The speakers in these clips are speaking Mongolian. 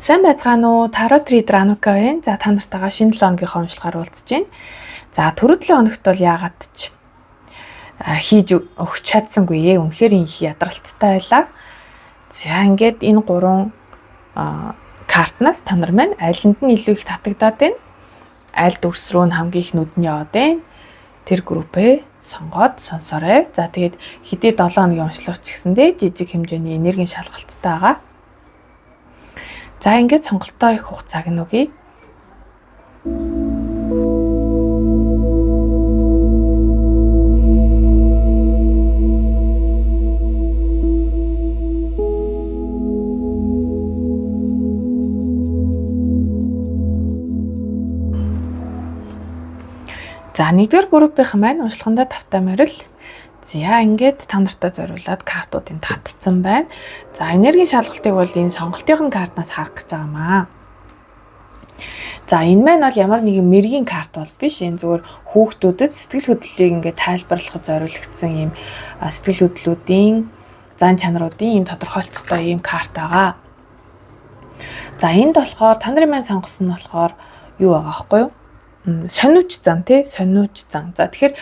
Сайн байцгаана уу? Tarot Reader Anuka байна. За та нартайгаа шинэ 7 өдрийнхөө уншлагаар уулзж байна. За түрүү 7 өнөخت бол яагаад ч хийж өгч чадсангүй ээ. Үнэхээр их ядралттай байлаа. За ингээд энэ 3 картнаас та нар маань айланд нь илүү их татагдаад байна. Айл дүрс рүү нь хамгийн их нүдний яваад байна. Тэр группээ сонгоод сонсоорой. За тэгээд хэдий 7 өдрийн уншлага ч гэсэндээ жижиг хэмжээний энергийн шалгалттай байгаа. За ингээд сонголтоо их хугацааг нь өгье. За нэгдүгээр группийн маань уншлагандаа тавтай морил. За ингээд та нартай зориулаад картуудыг татцсан байна. За энергийн шалгалтыг бол энэ сонголтын картнаас харах гэж байгаамаа. За энэ маань бол ямар нэгэн мэргийн карт бол биш. Энэ зүгээр хүүхдүүдэд сэтгэл хөдлөлийг ингээд тайлбарлахад зориулагдсан ийм сэтгэл хөдлөлүүдийн зан чанаруудын ийм тодорхойлолттой ийм карт байгаа. За энд болохоор та нарын маань сонгосон нь болохоор юу байгаа байхгүй юу? Сониуч зан тий, сониуч зан. За тэгэхээр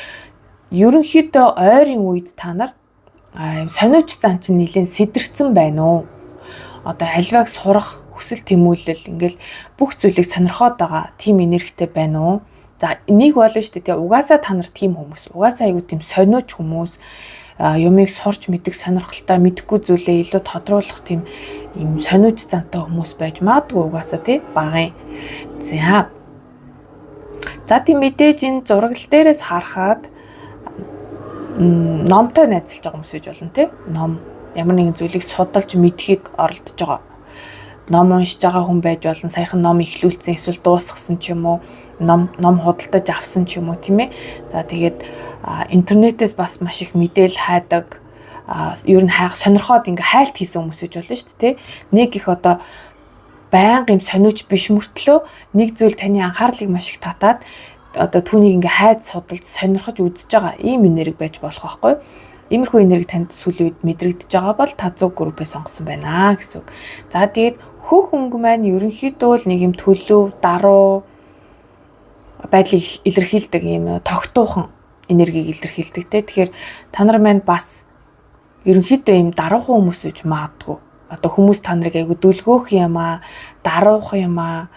ерөнхийдөө ойрын үед та нар сониуч зан чинь нэлээд сэтэрсэн байна уу? Одоо альвааг сурах хүсэл тэмүүлэл ингээл бүх зүйлийг сонирхоод байгаа тийм энергитэй байна уу? За нэг болно шүү дээ. Угаасаа та нар тийм хүмүүс. Угаасаа айгүй тийм сониуч хүмүүс юмыг сурч мэдэх сонирхолтой мэдэхгүй зүйлээ илүү тодруулах тийм юм сониуч зантай хүмүүс байж магадгүй угаасаа тий багын. За тийм мэдээж энэ зурагл дээрээс харахад номтой найзалж байгаа хүмүүс гэж болно тий. Ном ямар нэгэн зүйлийг судалж мэдхийг оролдож байгаа. Ном уншиж байгаа хүн байж болно. Саяхан ном ихлүүлсэн эсвэл дуусгасан ч юм уу. Ном худалдаж авсан ч юм уу тийм ээ. За тэгээд интернетээс бас маш их мэдээлэл хайдаг. Ер нь сонирхоод ингээ хайлт хийсэн хүмүүс гэж болно шүү дээ тий. Нэг их одоо байнга юм сониуч биш мөртлөө нэг зүйл таны анхаарлыг маш их татаад одоо түүнийг ингээ хайд судалж сонирхож үзэж байгаа ийм энерги байж болох байхгүй. Иймэрхүү энерги танд сүүлийн үед мэдрэгдэж байгаа бол та зөв группээ сонгосон байна гэсэн үг. За тэгээд хөх хөнгө маань ерөнхийдөө л нэг юм төлөв, даруу байдлыг илэрхийлдэг ийм тогтуухан энергийг илэрхийлдэг те. Тэгэхээр та нар маань бас ерөнхийдөө ийм даруухан хүмүүс гэж магадгүй. Одоо хүмүүс та нарыг айгу дүлгөөх юм аа, даруух юм аа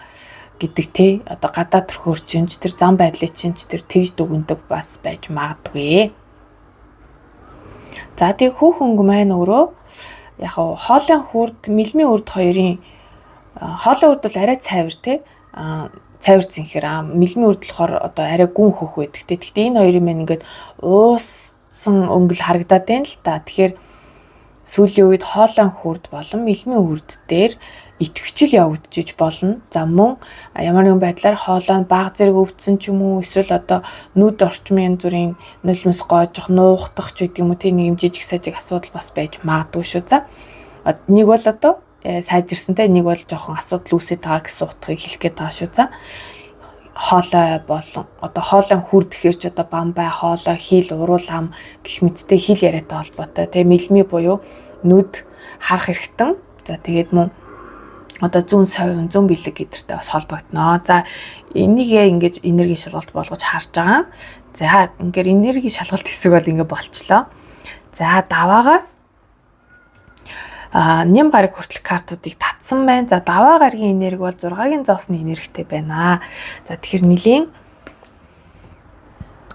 гэдэг тий. Одоо гадаад төрхөөр чинч тэр зам байдлыг чинч тэр тэгж дүгндэг бас байж магадгүй. За тэг хөх хөнгө маань өөрөө яг хоолын хүрд, мэлмийн үрд хоёрын хоолын үрд бол арай цайвар тий. Цайвар зинхэр мэлмийн үрд болохоор одоо арай гүн хөх байдаг тий. Гэхдээ энэ хоёрын маань ингээд ууссан өнгөл харагдаад байна л та. Тэгэхээр сүүлийн үед хоолын хүрд болон мэлмийн үрд дээр итгэвчл явагдчих болно. За мөн ямар нэгэн байдлаар хоолой баг зэрэг өвдсөн ч юм уу эсвэл одоо нүд орчмын зүрийн нулимс гоожих, нуухдах ч гэдэг юм уу тийм нэг юм жижиг сажиг асуудал бас байж магадгүй шүү. За нэг бол одоо сайжирсантай, нэг бол жоохон асуудал үүсэж байгаа гэсэн утгыг хэлэх гээд байгаа шүү. За хоолой болон одоо хоолойн хүрд гэхэр ч одоо бамбай, хоолой, хил, уруул ам гэх мэттэй хил яриатай холбоотой. Тэгээ мэлми буюу нүд харах хэрэгтэн. За тэгээд мөн одоо зүүн совин, зүүн бэлэг гэдэртэй бас холбогдно. За энийгээ ингэж энерги шалгалт болгож харж байгаа. За ингээд энерги шалгалт хэсэг бол ингэ болчлоо. За даваагаас нэм гараг хүртэл картуудыг татсан байна. За даваа гарагийн энерги бол 6-гийн зоосны энергитэй байна. За тэгэхээр нэлийн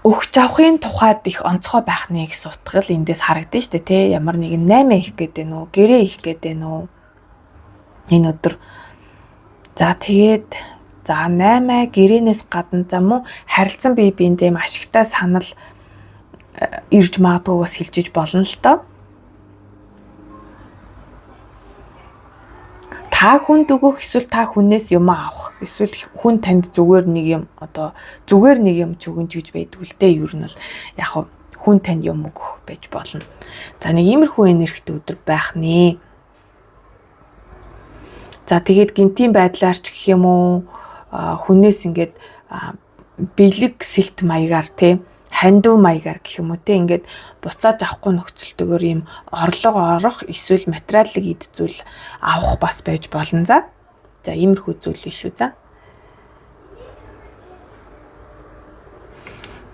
өгч авахын тухайд их онцгой байх нэ гэсэн утга л эндээс харагдана шүү дээ тий. Ямар нэгэн 8 их гэдэг нь үү, гэрээ их гэдэг нь үү. Энэ өдөр. За тэгээд 8 гэрээнээс гадна за мөн харилцан бие биендээ ашигтай санал ирж магадгүйгээс хилжиж болно л доо. Та хүнд өгөх эсвэл та хүнээс юм авах эсвэл хүн танд зүгээр нэг юм одоо зүгээр нэг юм ч өгөн гэж байдгүй л дээ. Ер нь бол яг хүн танд юм өгөх байж болно. За нэг иймэрхүү энергитэй өдөр байх нэ. За тэгээд гинтийн байдлаар ч гэх юм уу хүнээс ингээд бэлэг сэлт маягаар тий хандив маягаар гэх юм уу те ингээд буцааж авахгүй нөхцөлтөөр ийм орлого орох эсвэл материалыг идзүүл авах бас байж болно за. За иймэрхүү зүйл биш үү за.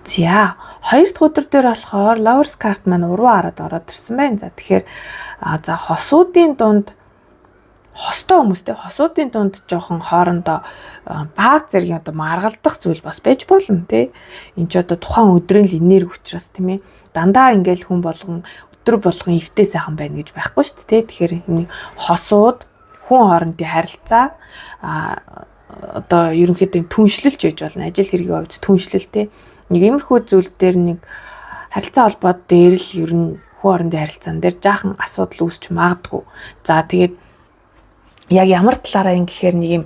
За 2 дахь өдөр дээр болохоор lovers card маань уруу хараад ороод ирсэн байна. За тэгэхээр за хосуудын дунд хостой хүмүүстэй хосуудын дунд жоохон хоорондоо баг зэргийн одоо маргалдах зүйл бас байж болно тий. Энд ч одоо тухайн өдрийн л энерги учраас тийм ээ. Дандаа ингээл хүн болгон өдөр болгон эвтэй сайхан байна гэж байхгүй шүү дээ. Тэгэхээр энэ хосууд хүн хоорондын харилцаа одоо ерөнхийдөө түншлэлж байж болно. Ажил хэргийн хувьд түншлэл тий. Нэг иймэрхүү зүйл дээр нэг харилцаа холбоод дээр л ер нь хүн хоорондын харилцаан дээр жаахан асуудал үүсч магадгүй. За тэгээд яг ямар талаараа юм гэхээр нэг юм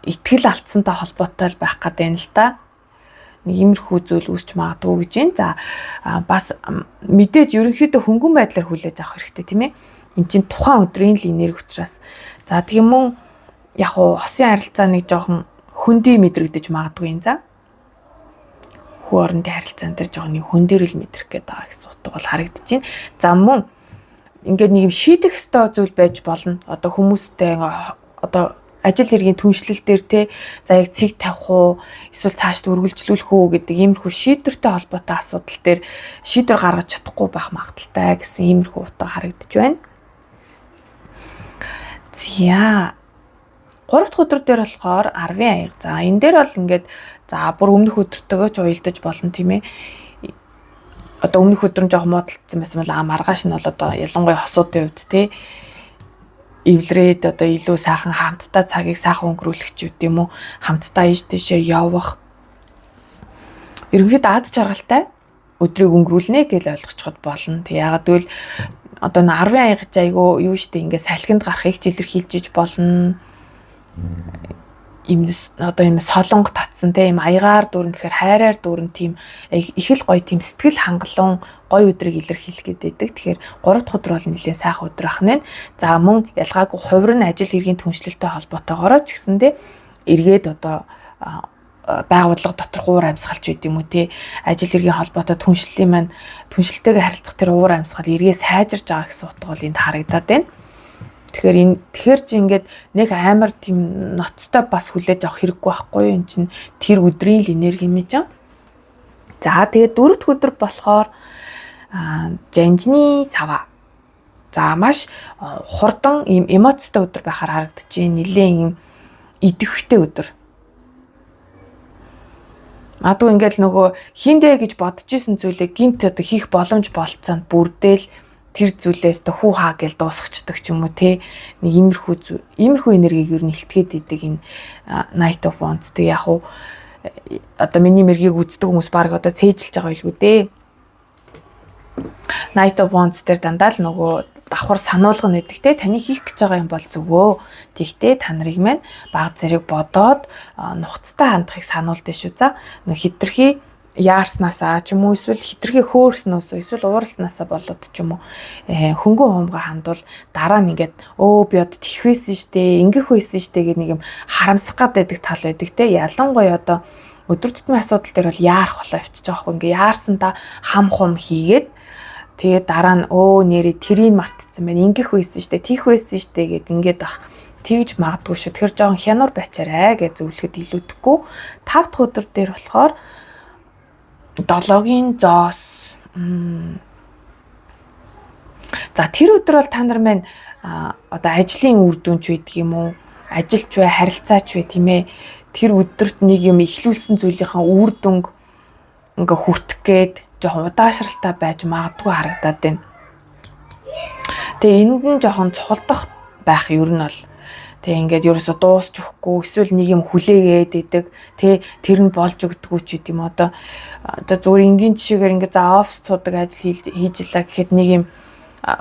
итгэл алдсантай холбоотой байх гэдэг юм л та. Нэг иймэрхүү зүйл үүсч магадгүй гэж байна. За бас мэдээж ерөнхийдөө хөнгөн байдлаар хүлээж авах хэрэгтэй тийм ээ. Энд чинь тухайн өдрийн л энерги учраас. За тийм мөн яг хосын харилцаа нэг жоохон хөндөй мэдрэгдэж магадгүй юм за. Хүн хоорондын харилцаан дээр жоохон нэг хөндөрөл мэдрэх гээд байгаа гэсэн утга бол харагдаж байна. За мөн ингээд нэг юм шийдэх ёстой зүйл байж болно. Одоо хүмүүстэй одоо ажил хэргийн түншлэл дээр те за яг цэг тавих уу эсвэл цаашд үргэлжлүүлэх үү гэдэг иймэрхүү шийдвэртэй холбоотой асуудал дээр шийдвэр гаргаж чадахгүй байх магадaltaй гэсэн иймэрхүү утга харагдаж байна. За 3 дахь өдөр дээр болохоор 10 аяга. За энэ дээр бол ингээд за бүр өмнөх өдөртөөгөө ч уялдаж болно тийм ээ. Одоо өмнөх өдөр нь жоохон муудалцсан байсан бол маргааш нь бол одоо ялангуяа хосуудын хувьд тий эвлрээд одоо илүү сайхан хамтдаа цагийг сайхан өнгөрүүлэх ч үгүй юм уу хамтдаа ийш тийшээ явах ерөнхийдөө аз жаргалтай өдрийг өнгөрүүлнэ гэж ойлгоцоход болно. Тэг яагаад гэвэл одоо 10 аягач айгу юу штэ ингээд салхинд гарахыг ч илэрхийлж болно. Одоо юм солонго татсан те юм аягаар дүүрэн гэхээр хайраар дүүрэн тийм их л гоё тийм сэтгэл хангалуун гоё өдрийг илэрхийлэх гэдэг. Тэгэхээр 3 дахь өдөр бол нэлээд сайхан өдөр ах нь. За мөн ялгаагүй хувир нь ажил хэргийн түншлэлтэй холбоотойгоор ч гэсэндээ эргээд одоо байгууллага доторх уур амьсгалч үед юм уу те ажил хэргийн холбоотой түншлэлийн маань түншлэлтэйгээ харилцах тэр уур амьсгал эргээ сайжирж байгаа гэсэн утга бол энд харагдаад байна. Тэгэхээр чи ингээд нэг амар тийм ноцтой бас хүлээж авах хэрэггүй байхгүй юу? Энд чинь тэр өдрийн л энерги юм чинь. За тэгээд 4 дахь өдөр болохоор жанжны сава. За маш хурдан ийм эмоцтой өдөр байхаар харагдаж байна. Нилээн ийм идэвхтэй өдөр. Адуу ингээд нөгөө хиндэ гэж бодож исэн зүйлээ гинт одоо хийх боломж болцоонд бүрдээл тэр зүйлээс та хүү хаа гэж дуусгачдаг ч юм уу те нэг иймэрхүү энергийг ер нь илтгээд идэг энэ Night of Wands тэг яг уу одоо миний мэргийг үздэг хүмүүс баг одоо цээжилж байгаа байлгүй дээ. Night of Wands дээр дандаа л нөгөө давхар сануулга нэдэг те таны хийх гэж байгаа юм бол зөвөө. Тэгтээ та нарыг маань баг зэрэг бодоод нухацтай хандахыг сануулдаг шүү. За нөх хитрхи яарснасаа ч юм уу эсвэл хитрхи хөөрснөөс эсвэл ууралснасаа болоод ч юм уу хөнгөн хумгаа хандвал дараа нь ингээд би одоо тэхвэсэн штэ ингэх байсан штэ гэх нэг юм харамсах гэдэг тал байдаг те ялангуяа одоо өдөр тутмын асуудал дээр бол яарах болоо авчиж байгаа хөө ингээ яарсандаа хам хум хийгээд тэгээд дараа нь нэрээ тэрийг мартцсан байна ингэх байсан штэ тийх байсан штэ гэд ингээд ах тэгж магадгүй шүү. Тэгэхээр жоохон хянуур байчаарай гэж зөвлөхөд илүүдэхгүй. 5 дахь өдөр дээр болохоор 7-гийн зоос. За тэр өдөр бол та нар маань одоо ажлын үр дүнч байдаг юм уу? Ажилч бай, харилцаач бай тийм ээ. Тэр өдөрт нэг юм ихлүүлсэн зүйлийнхаа үр дүнг ингээ хүртэх гээд жоохон удаашралтай байж магадгүй харагдаад байна. Тэгээ энд нь жоохон цухалдах байх ер нь бол тэг ингээд ерөөсө дуусч өгөхгүй эсвэл нэг юм хүлээгээд идэг тэр нь болж өгдөггүй ч гэдэм одоо зүгээр энгийн жишээгээр ингээд за офис цуудаг ажил хийж илаа гэхэд нэг юм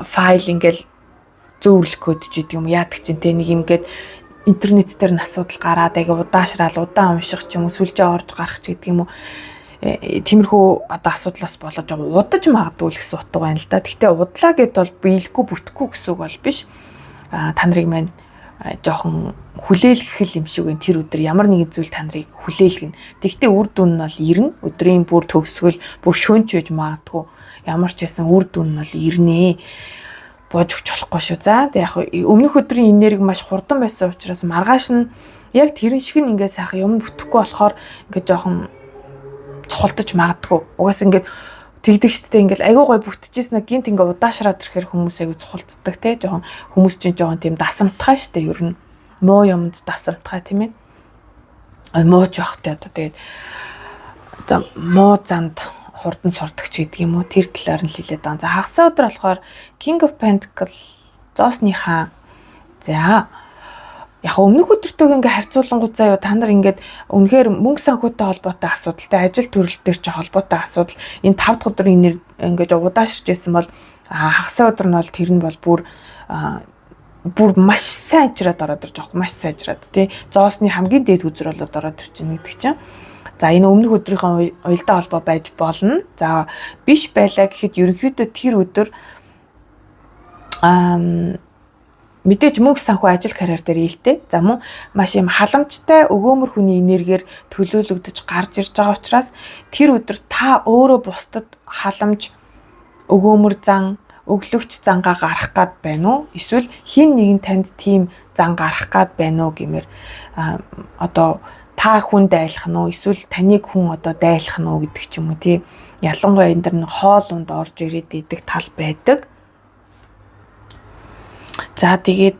файл ингээд зөөврлөх код ч гэдэм яадаг чинь нэг юм ингээд интернет дээр нь асуудал гараад аяга удаашраал удаан унших ч юм уу сүлжээ орж гарах ч гэдэг юм уу тиймэрхүү одоо асуудлаас болоод удаж магадгүй л гэсэн утга байна л да. Гэхдээ удлаа гэд бол биелэхгүй бүтэхгүй гэсэн үг бол биш. Та нарыг маань жоохон хүлээлгэх юм шиг байна. Тэр өдөр ямар нэгэн зүйл та нарыг хүлээлгэнэ. Тэгвэл үр дүн нь бол ирнэ. Өдрийн бүр төгсгөл бүр шөнч байж магадгүй. Ямар ч байсан үр дүн нь бол ирнэ. бууж өгч болохгүй шүү. За тэг яг өмнөх өдрийн энерги маш хурдан байсан учраас маргааш нь яг тэрэн шиг нь ингээд сайхан юм бүтэхгүй болохоор ингээд жоохон цохолдож магадгүй. Угаас ингээд тэгдэг штэ ингээд айгуу гой бүтчихсэн гинт ингээд удаашраад ирэхээр хүмүүс айгуу цохолддог те жоохон хүмүүс чинь жоохон тийм дасамтгай штэ ер нь муу юмд дасамтгай тийм ээ. Мууж явахтай одоо тэгээд одоо муу занд хурдан сурдагч гэдэг юм уу тэр талаар нь хэлээд байгаа. За хагасаа өдөр болохоор King of Pentacle зоосны хаан. За яг өмнөх өдөртөө ингээ харьцуулангууд заяа та нар ингээд үнэхээр мөнгө санхүүтэй холбоотой асуудалтай ажил төрөл дээр ч холбоотой асуудал энэ 5 дахь өдрийн ингээд удаашрж байсан бол хагасаа өдөр нь бол тэр нь бол бүр маш сайн ажраад ороод ирж байгаа. Маш сайн ажраад тий. Зоосны хамгийн дээд үзэр болоод ороод ирчихнэ гэдэг чинь. За энэ өмнөх өдрийнхөө уялдаа холбоо байж болно. За биш байлаа гэхэд ерөнхийдөө тэр өдөр мэдээж мөнгө санхүү ажил карьер дээр ээлтэй. За мөн маш юм халамжтай өгөөмөр хүний энергиэр төлөөлөгдөж гарч ирж байгаа учраас тэр өдөр та өөрөө бусдад халамж өгөөмөр зан өглөгч зангаа гарах гад байна уу? Эсвэл хин нэгэн танд тийм зан гарах гад байна уу гэмээр одоо та хүн дайлах нь уу? Эсвэл таныг хүн одоо дайлах нь уу гэдэг ч юм уу тий. Ялангуяа энэ дэр нэг хоол унд орж ирээд идэг тал байдаг. За тэгээд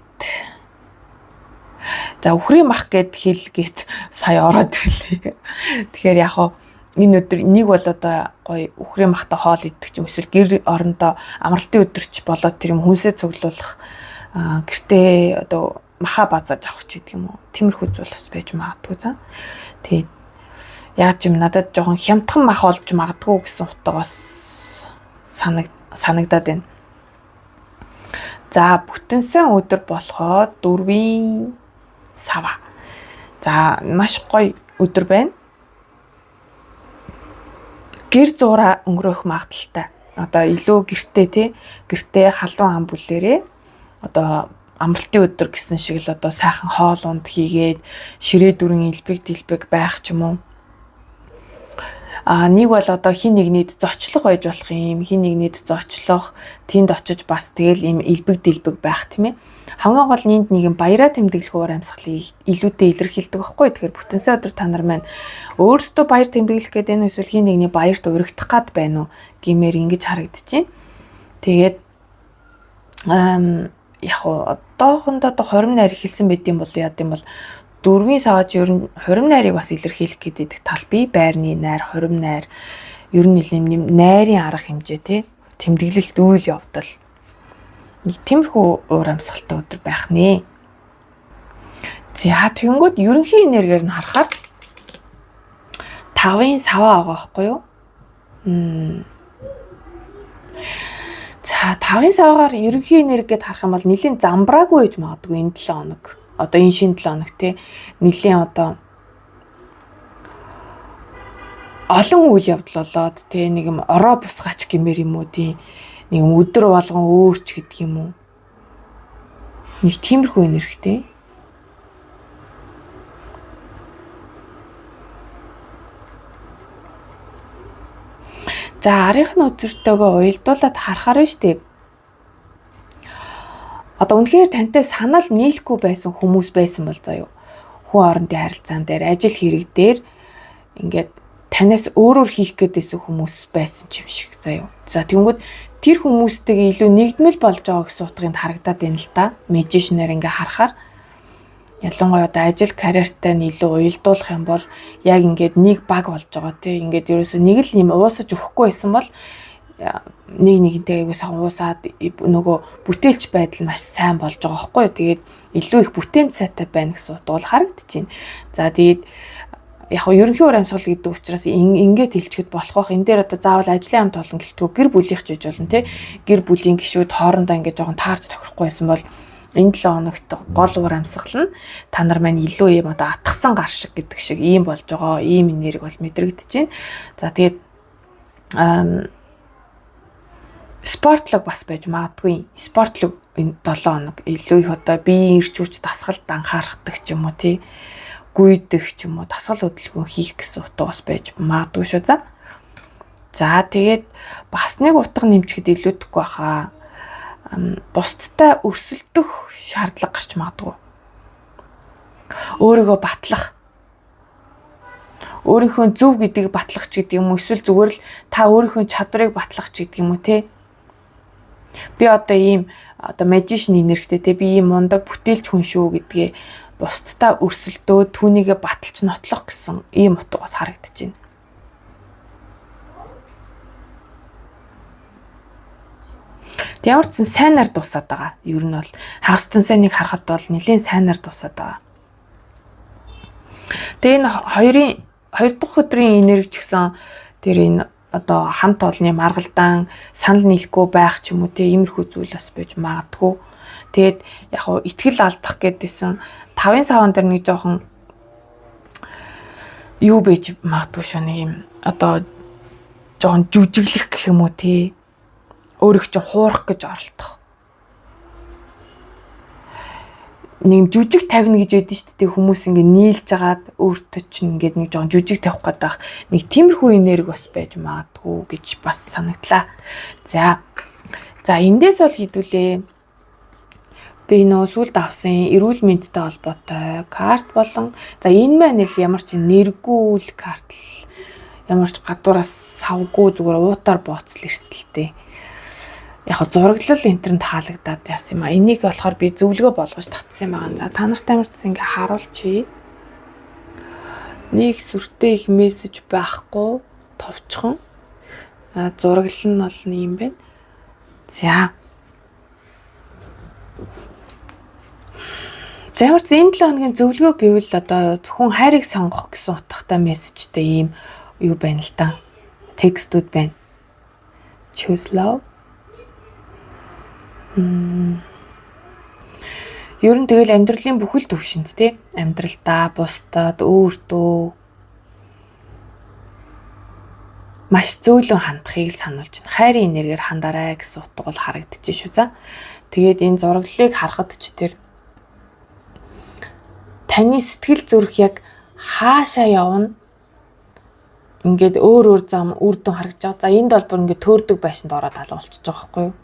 за үхрийн мах гэд хэлгээд сая ороод ирлээ. Тэгэхээр яг хоо энэ өдөр нэг бол одоо гоё үхрийн махтай хоол идэх ч юм эсвэл гэр орондоо амралтын өдөрч болоод тэр юм хүнсээ цуглуулах гэртээ одоо маха базааж авах ч гэдэг юм уу. Тиймэрхүү зүйл бас байж магадгүй за. Тэгээд яаж юм надад жоохон хямдхан мах олж магадгүй гэсэн утгаас санагдаад байна. За бүтэнсэн өдөр болохоо 4-ийн сава. За маш гоё өдөр байна. Гэр зураа өнгөрөх магадaltaй. Одоо илүү гэртээ тий гэртээ халуун ам бүлээрээ одоо амралтын өдөр гэсэн шиг л одоо сайхан хоол унд хийгээд ширээ дүрэн илбэг байх ч юм уу. Нэг бол одоо хин нэгнийд зочлох байж болох юм, хин нэгнийд зочлох, тэнд очиж бас тэгэл ийм илбэг дэлбэг байх тийм ээ. Хамгийн гол нэнд нэг юм баяраа тэмдэглэх уур амьсгалыг илүүтэй илэрхийлдэг байхгүй. Тэгэхээр бүтэнсэн өдөр та нар маань өөрсдөө баяр тэмдэглэх гэдэг нь эсвэл хин нэгний баярт урагдах гад байна уу гэмээр ингэж харагдчихээн. Тэгээд яг одоохондоо 20 найр хэлсэн байт юм бол яа гэм бол 4-ийн саваач ер нь 20 найрыг бас илэрхийлэх гэдэг тал бий. Байрны найр, 20 найр ер нь нэм найрын арга хэмжээ тий тэмдэглэлт үйл явдал нэг тиймэрхүү уур амьсгалтай өдөр байх нэ. За тэгэнгүүт ерөнхий энергиэр нь харахаар 5-ын саваа байгаа байхгүй юу? За 5-ын саваагаар ерөнхий энерги гэд харах юм бол нэлийн замбраагүй байж магадгүй энэ 7 хоног. Одоо энэ шинэ 7 хоног тий нэлийн одоо олон үйл явдал болоод тий нэг юм ороо бусгаач гэмээр юм уу тий нэг өдөр болгон өөрч гэдэг юм уу. Нэг тиймэрхүү энергитэй. За арийнхны үзэртэйгөө уялдуулаад харахаар нь штеп. Одоо үнэхээр тантай санал нийлэхгүй байсан хүмүүс байсан бол заяа. Хүн орондын харилцаан дээр, ажил хэрэг дээр ингээд танаас өөрөөр хийх гээдсэн хүмүүс байсан юм шиг заяа. За тэгэнгүүт тэр хүмүүстэйгээ илүү нэгдмэл болж байгаа гэсэн утгыг харагдаад байна л да. Мэжишнээр ингээ харахаар ялангуяа одоо ажил карьертай нь илүү уялдуулах юм бол яг ингээд нэг баг болж байгаа тий. Ингээд ерөөсөө нэг л юм уусаж өгөхгүй байсан бол нэг нэгнтэй айгуу сайн уусаад нөгөө бүтээлч байдал маш сайн болж байгаа байхгүй юу. Тэгээд илүү их бүтээн цайтай байна гэсэн утга бол харагдчихээн. За тэгээд яг хоо ерөнхий уур амьсгал гэдэг учраас ингээд хэлчихэд болох бах. Энэ дээр одоо заавал ажлын хамт олон гэлтгүй гэр бүлийнх ч гэж болно тий. Гэр бүлийн гишүүд хоорондоо ингээд жоохон таарч тохирохгүй байсан бол энэ 7 хоногт гол уур амьсгал нь та нар маань илүү юм одоо атгсан гар шиг гэдэг шиг ийм болж байгаа. Ийм энерги бол мэдрэгдэж байна. За тэгээд спортлог бас байж магадгүй. Спортлог энэ 7 хоног илүү их одоо биеийн эрч хүч дасгалд анхаарахдаг ч юм уу тий. Гүйдэх ч юм уу дасгал хөдөлгөөн хийх гэсэн утга бас байж магадгүй шүү за. За тэгээд бас нэг утга нэмчихэд илүүдэхгүй баха. бусдтай өрсөлдөх шаардлага гарч магадгүй. Өөрийгөө батлах. Өөрийнхөө зөв гэдгийг батлах ч гэдэг юм уу, эсвэл зүгээр л та өөрийнхөө чадварыг батлах ч гэдэг юм уу те. Би одоо ийм magician энергтэй те, би ийм мундаг бүтээлч хүн шүү гэдгээ бусдтай өрсөлдөө түүнийгээ баталж нотлох гэсэн ийм утгаас харагдаж байна. Ямар ч сайнаар дуусаад байгаа. Ер нь бол хагасдан сайныг харахад бол нэлийн сайнаар дуусаад байгаа. Тэгээ энэ хоёр дахь өдрийн энерги ч гэсэн тэр энэ одоо хамт олонны маргалдаан санал нийлэхгүй байх ч юм уу те, иймэрхүү зүйл бас байж магадгүй. Тэгээд яг хуу итгэл алдах гэдээсэн 5-ын саван дээр нэг жоохон юу байж магадгүй шүү, нэг юм одоо жоохон жүжиглэх гэх юм уу те, өөрийг чинь хуурах гэж оролдох. Нэг жүжиг тавина гэж байдсан шүү дээ, хүмүүс ингэ нийлж агаад өөртөө чинь ингээд нэг жоохон жүжиг тавих гээд байх нэг тиймэрхүү энерги бас байж магадгүй гэж бас санагдлаа. За эндээс бол хэдүүлээ би нөө сүлд авсан эрүүл мэндтэй холбоотой карт болон энэ маань л ямар ч нэргүүл карт л, ямар ч гадуураас савгүй зүгээр уутаар бооцол ирсэлтэй. Яг зураглал энтернд хаалагдаад яасан юм а. Энийг болохоор би зөвлөгөө болгож татсан юм байгаа. За та нартай амарч ингээ харуулчихъя. Нэг сүртэй их мессеж байхгүй, товчхон. Зураглал нь бол юм байна. За ямар ч энэ 7 хоногийн зөвлөгөө гэвэл одоо зөвхөн хайрыг сонгох гэсэн утгатай мессежтэй ийм юу байна л да. Текстүүд байна. Choose love. Ер нь тэгэл амьдралын бүхэл төвшөнд тий, амьдралдаа, бусдад, өөртөө маш зөөлөн хандахыг сануулж байна. Хайрын энергиэр хандаарай гэсэн утга бол харагдчихжээ шүү. За тэгээд энэ зураглалыг харахад ч тэр таны сэтгэл зүрх яг хаашаа явна, ингээд өөр зам үр дүн харагдаж байгаа. За энд бол бүр ингээд төөрдөг байшинд ороод алуулчихж байгаа байхгүй юу?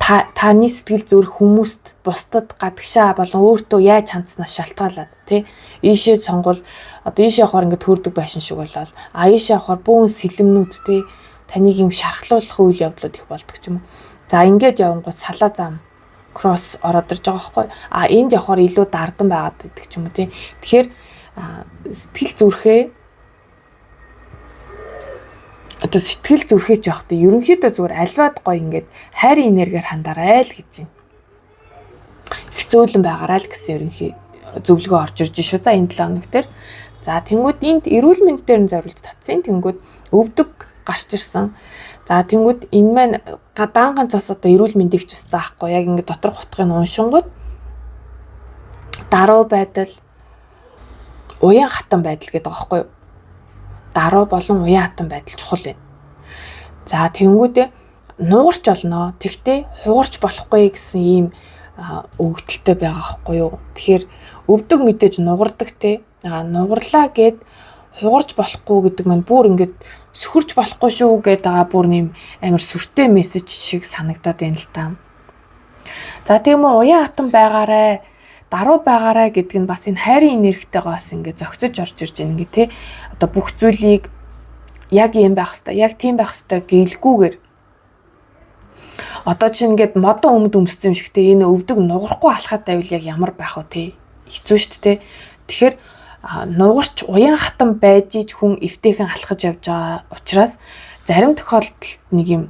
Таны сэтгэл зүрх хүмүүст, бусдад гадагшаа болон өөртөө яаж хандснаас шалтгаалаад тий, ийшээ сонгол одоо ийшээ явахаар ингээд төөрдөг байшин шиг болоод ийшээ явахаар бүүн сэлэмнүүд тий, таныг юм шархлуулах үйл явдлууд их болдог ч юм уу. За ингээд явангууд салаа зам кросс ороод ирж байгаа байхгүй. Энд явахаар илүү дардан байгаад байдаг ч юм уу тий. Тэгэхээр сэтгэл зүрхээ одоо сэтгэл зүрхээч явахдаа ерөнхийдөө зүгээр альваад гоё ингээд хайрын энергиэр хандаарай л гэж байна. Их зөөлөн байгаарай л гэсэн ерөнхий зөвлөгөө орж ирж шүү. За энэ 7 хоног дээр. За тэнгууд энд эрүүл мэнд дээр нь зориулж татсан. Тэнгууд өвдөг гарч ирсэн. За тэнгууд энэ маань гадаан ганц бас одоо эрүүл мэндийг ч бас заахгүй. Яг ингээд доторх утгыг уншингууд даруй байдал, уян хатан байдал гэдэг байгаа байхгүй юу? Даруй болон уян хатан байдал чухал байна. За тэнгүүдээ нугарч болно. Тэгтээ хугарч болохгүй гэсэн ийм өгдөлтөй байгаа байхгүй юу? Тэгэхээр өвдөг мэдээж нугардаг те. Нугарлаа гэд хугарч болохгүй гэдэг маань бүр ингээд сөхөрч болохгүй шүү гэдэг бүр нэм амар сүртэй мессеж шиг санагдаад байна л та. За тийм үү, уян хатан байгаарай, даруй байгаарай гэдэг нь бас энэ хайрын энергитэйгээс ингээд зөгцөж орж ирж байна гэ тэ. Одоо бүх зүйлийг яг юм байх хэвээр, яг тийм байх хэвээр гэлгүйгээр. Одоо чи ингээд модон өмд өмссөн юм шигтэй энэ өвдөг нугарахгүй алхаад байвал яг ямар байх вэ тэ? Хэцүү шүү дээ. Тэгэхээр нугарч уян хатан байж ич хүн эвтэйхэн алхаж явж байгаа учраас зарим тохиолдолд нэг юм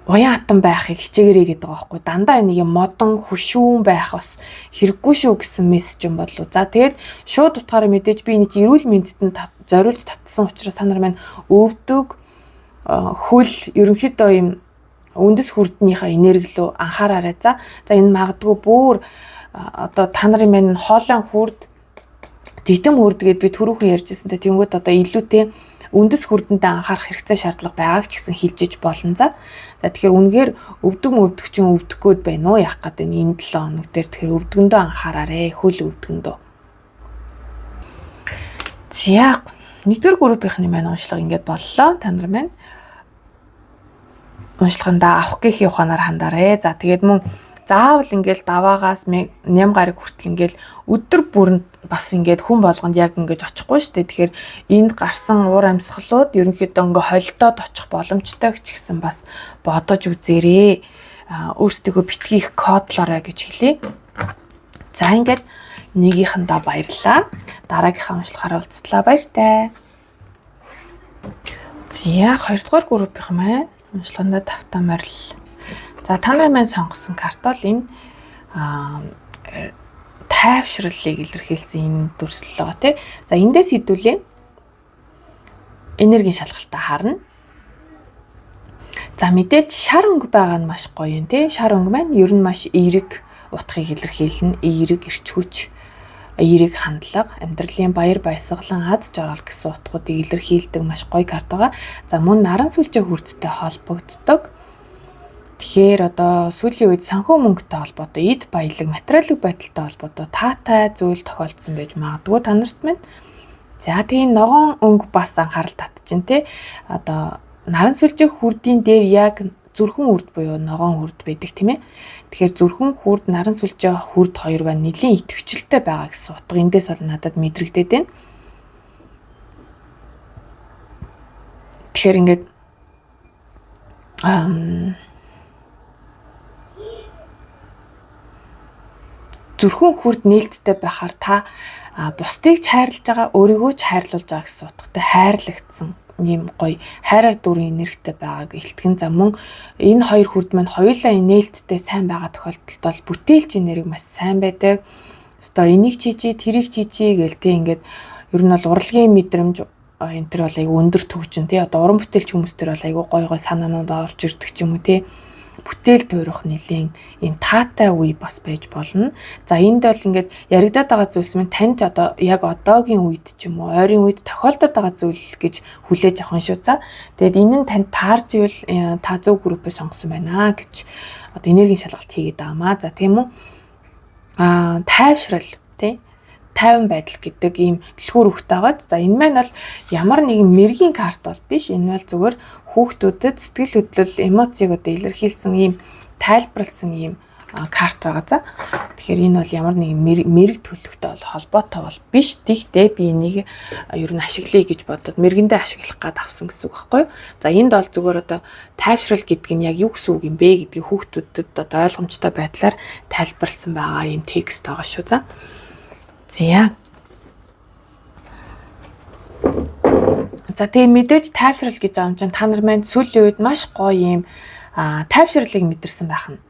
уян хатан байхыг хичээгээрэй гэдэг байгаа байхгүй. Дандаа нэг юм модон хөшүүн байх бас хэрэггүй шүү гэсэн мессеж юм болов. За тэгээд шууд утгаараа мэдээж би энэ чи эрүүл мэндэд зориулж татсан учраас та нар маань өвдөг хөл ерөнхийдөө юм үндэс хүрднийхээ энерги рүү анхаараарай. За энэ магадгүй бүр одоо та нарын маань хоолойн хүрд дитэм хүрд гэд би түрүүхэн ярьжсэнтэй тэнгууд одоо илүүтэй үндэс хүрдэндээ анхаарах хэрэгцээ шаардлага байгааг ч гэсэн хилжиж болно. За тэгэхээр үнэхээр өвдөг чинь өвдөхгүйд байна уу яах гэдэг энэ 7 хоног дээр тэгэхээр өвдгөндөө анхаараарэ, хөл өвдгөндөө. За 1-р группийнхны маань уншлага ингээд боллоо. Та нар маань уншлагандаа авах гэхийн ухаанаар хандаарэ. За тэгээд мөн заавал ингээл даваагаас ням гараг хүртэл ингээл өдөр бүрэн бас ингээд хүн болгонд яг ингэж очихгүй шүү дээ. Тэгэхээр энд гарсан уур амьсгалууд ерөнхийдөө ингээ холдоод очих боломжтой ч гэсэн бас бодож үзээрэй. Өөрсдөө битгий их кодлоорой гэж хэлье. За ингээд нэгийнхэндээ баярлалаа. Дараагийнхаа уншлагаараа уулзтлаа. Баяртай. За 2 дугаар группийнх маань уншлагандаа тавтаа морил. За та нарын маань сонгосон карт бол энэ тайвшралыг илэрхийлсэн энэ дүрслэл байгаа тий. За эндээс хэдүүлээ энергийн шалгалтаа харна. За мэдээж шар өнгө байгаа нь маш гоё юм тий. Шар өнгө маань ер нь маш эерэг утгыг илэрхийлнэ. Эерэг эрч хүч, эерэг хандлага, амьдралын баяр баясгалан аз жаргал гэсэн утгуудыг илэрхийлдэг маш гоё карт байгаа. За мөн наран сүлжээ хүрттэй холбогддог. Тэгэхээр одоо сүүлийн үед санхүү мөнгөтэй холбоотой, эд баялаг, материалын байдалтай холбоотой таатай зүйл тохиолдсон байж магадгүй та нарт маань. За тийм ногоон өнгө бас анхаарал татчихин тий. Одоо наран сүлжээ хүрдийн дээр яг зүрхэн үрд буюу ногоон үрд байдаг тийм ээ. Тэгэхээр зүрхэн хүрд, наран сүлжээ хүрд хоёр ба нэлийн идэвхжэлтэй байгаа гэсэн утга эндээс бол надад мэдрэгдээд байна. Тэгэхээр ингээд зүрхэн хүрд нээлттэй байхаар та бусдыг ч хайрлаж байгаа, өөрийгөө ч хайрлуулж байгаа гэсэн утгатай хайрлагдсан ийм гоё хайраар дүрийн энергитэй байгааг илтгэн. За мөн энэ хоёр хүрд маань хоёулаа нээлттэй сайн байгаа тохиолдолд бол бүтээлч энерги маш сайн байдаг. Одоо энийг чичи, тэрийг чичи гээл тэ ингээд ер нь бол урлагийн мэдрэмж энэ төр бол айгүй өндөр төвчин тий. Одоо уран бүтээлч хүмүүс төр бол айгүй гоё гоё санаанууд орж ирдэг ч юм уу тий. Бүтээл туурах нэлийн ийм таатай үе бас байж болно. За энд бол ингээд яригадаад байгаа зүйлс минь танд одоо яг одоогийн үед ч юм уу ойрын үед тохиолдоод байгаа зүйл гэж хүлээж авах нь шүү. За тэгээд энэ нь танд таарч ивэл та зөв группээ сонгосон байна гэж одоо энергийн шалгалт хийгээд байгаамаа. За тийм үү. Тайвшрал тий. Тайван байдал гэдэг ийм дэлгүүр үгтэй байгаа. За энэ маань бол ямар нэгэн мэргийн карт бол биш. Энэ бол зүгээр хүүхдүүдэд сэтгэл хөдлөл, эмоцийг одоо илэрхийлсэн ийм тайлбарлсан ийм карт байгаа. За тэгэхээр энэ бол ямар нэгэн мэрэг төлөвтэй бол холбоотой бол биш. Тэгтээ би энийг ер нь ашиглая гэж бодоод мэргэндээ ашиглах гад авсан гэсэн үг байхгүй юу? За энд бол зүгээр одоо тайвшрал гэдэг нь яг юу гэсэн үг юм бэ гэдгийг хүүхдүүдэд одоо ойлгомжтой байдлаар тайлбарлсан байгаа ийм текст байгаа шүү. За тэгээ мэдээж тайвшрал гэж байгаа юм чинь та нар маань сүүлийн үед маш гоё юм тайвшралыг мэдэрсэн байх нь.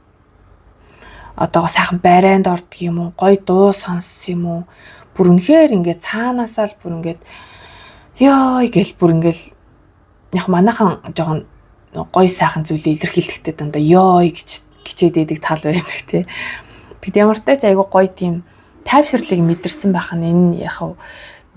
Одоо сайхан байранд ордог юм уу, гоё дуу сонссон юм уу? Бүр үнэхээр ингээд цаанаасаа л бүр ингээд ёо гэл бүр ингээд яг манайхан жоохон гоё сайхан зүйлийг илэрхийлэхдээ дандаа ёо гэж гिचээд идэг тал байдаг тий. Тэгэд ямар ч айгүй гоё тийм тайвшралыг мэдэрсэн байх нь энэ яг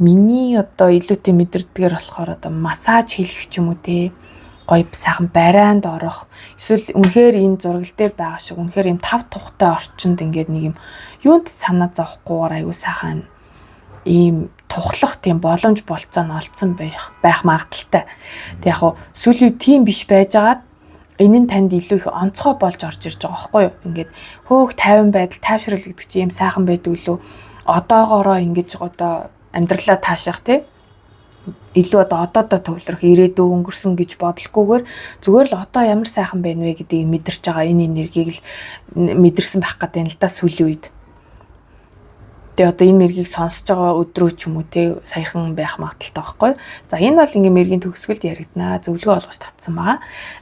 миний одоо илүүтэй мэдэрдгээр болохоор одоо массаж хийх ч юм уу те гоё сайхан барайнд орох эсвэл үнэхээр энэ зургал дээр байгаа шиг үнэхээр юм тав тухтай орчинд ингээд нэг юм юунд санаа зовхгүйгээр аюу сайхан ийм тухлах тийм боломж болцоо нь олцсон байх магадaltaй. Тэг яг сүүлийн тийм биш байжгаад энэ нь танд илүү их онцгой болж орж ирж байгаа байхгүй юу? Ингээд хөөх тайван байдал, тайвшрал гэдэг чинь юм сайхан байдаг лөө. Одоогоороо ингэж одоо амьдралаа таашаах тий. Илүү одоо төвлөрөх ирээдүй өнгөрсөн гэж бодлохгүйгээр зүгээр л одоо ямар сайхан байна вэ гэдгийг мэдэрч байгаа энэ энергийг л мэдэрсэн байх гэдэг нь л да сүүлийн үед. Тэгээ одоо энэ мэргийг сонсож байгаа өдрөө ч юм уу тий саяхан байх магадaltaй байхгүй. За энэ бол ингээ мэргийн төгсгөлд яригдана. Зөвлөгөө олгож татсан байгаа.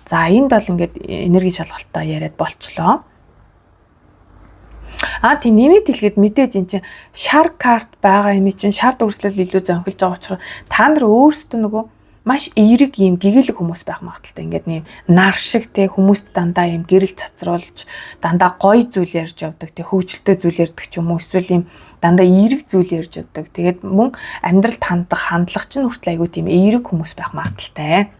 За энд бол ингээд энерги шалгалтаа яриад болчлоо. Тийм нэмээд хэлгээд мэдээж эн чинь шар карт байгаа юм чинь шар дүрслэл илүү зөнхөлж байгаа учраас та нар өөрсдөө нөгөө маш эерэг юм гэгээлэг хүмүүс байх магадaltaй. Ингээд нэм нар шиг те хүмүүст дандаа юм гэрэл цацруулж дандаа гоё зүйл ярьж явдаг те хөвгөлтэй зүйл ярьдаг ч юм уу эсвэл юм дандаа эерэг зүйл ярьж явдаг. Тэгээд мөн амьдралд хандах хандлага чинь хүртэл айгүй тийм эерэг хүмүүс байх магадaltaй.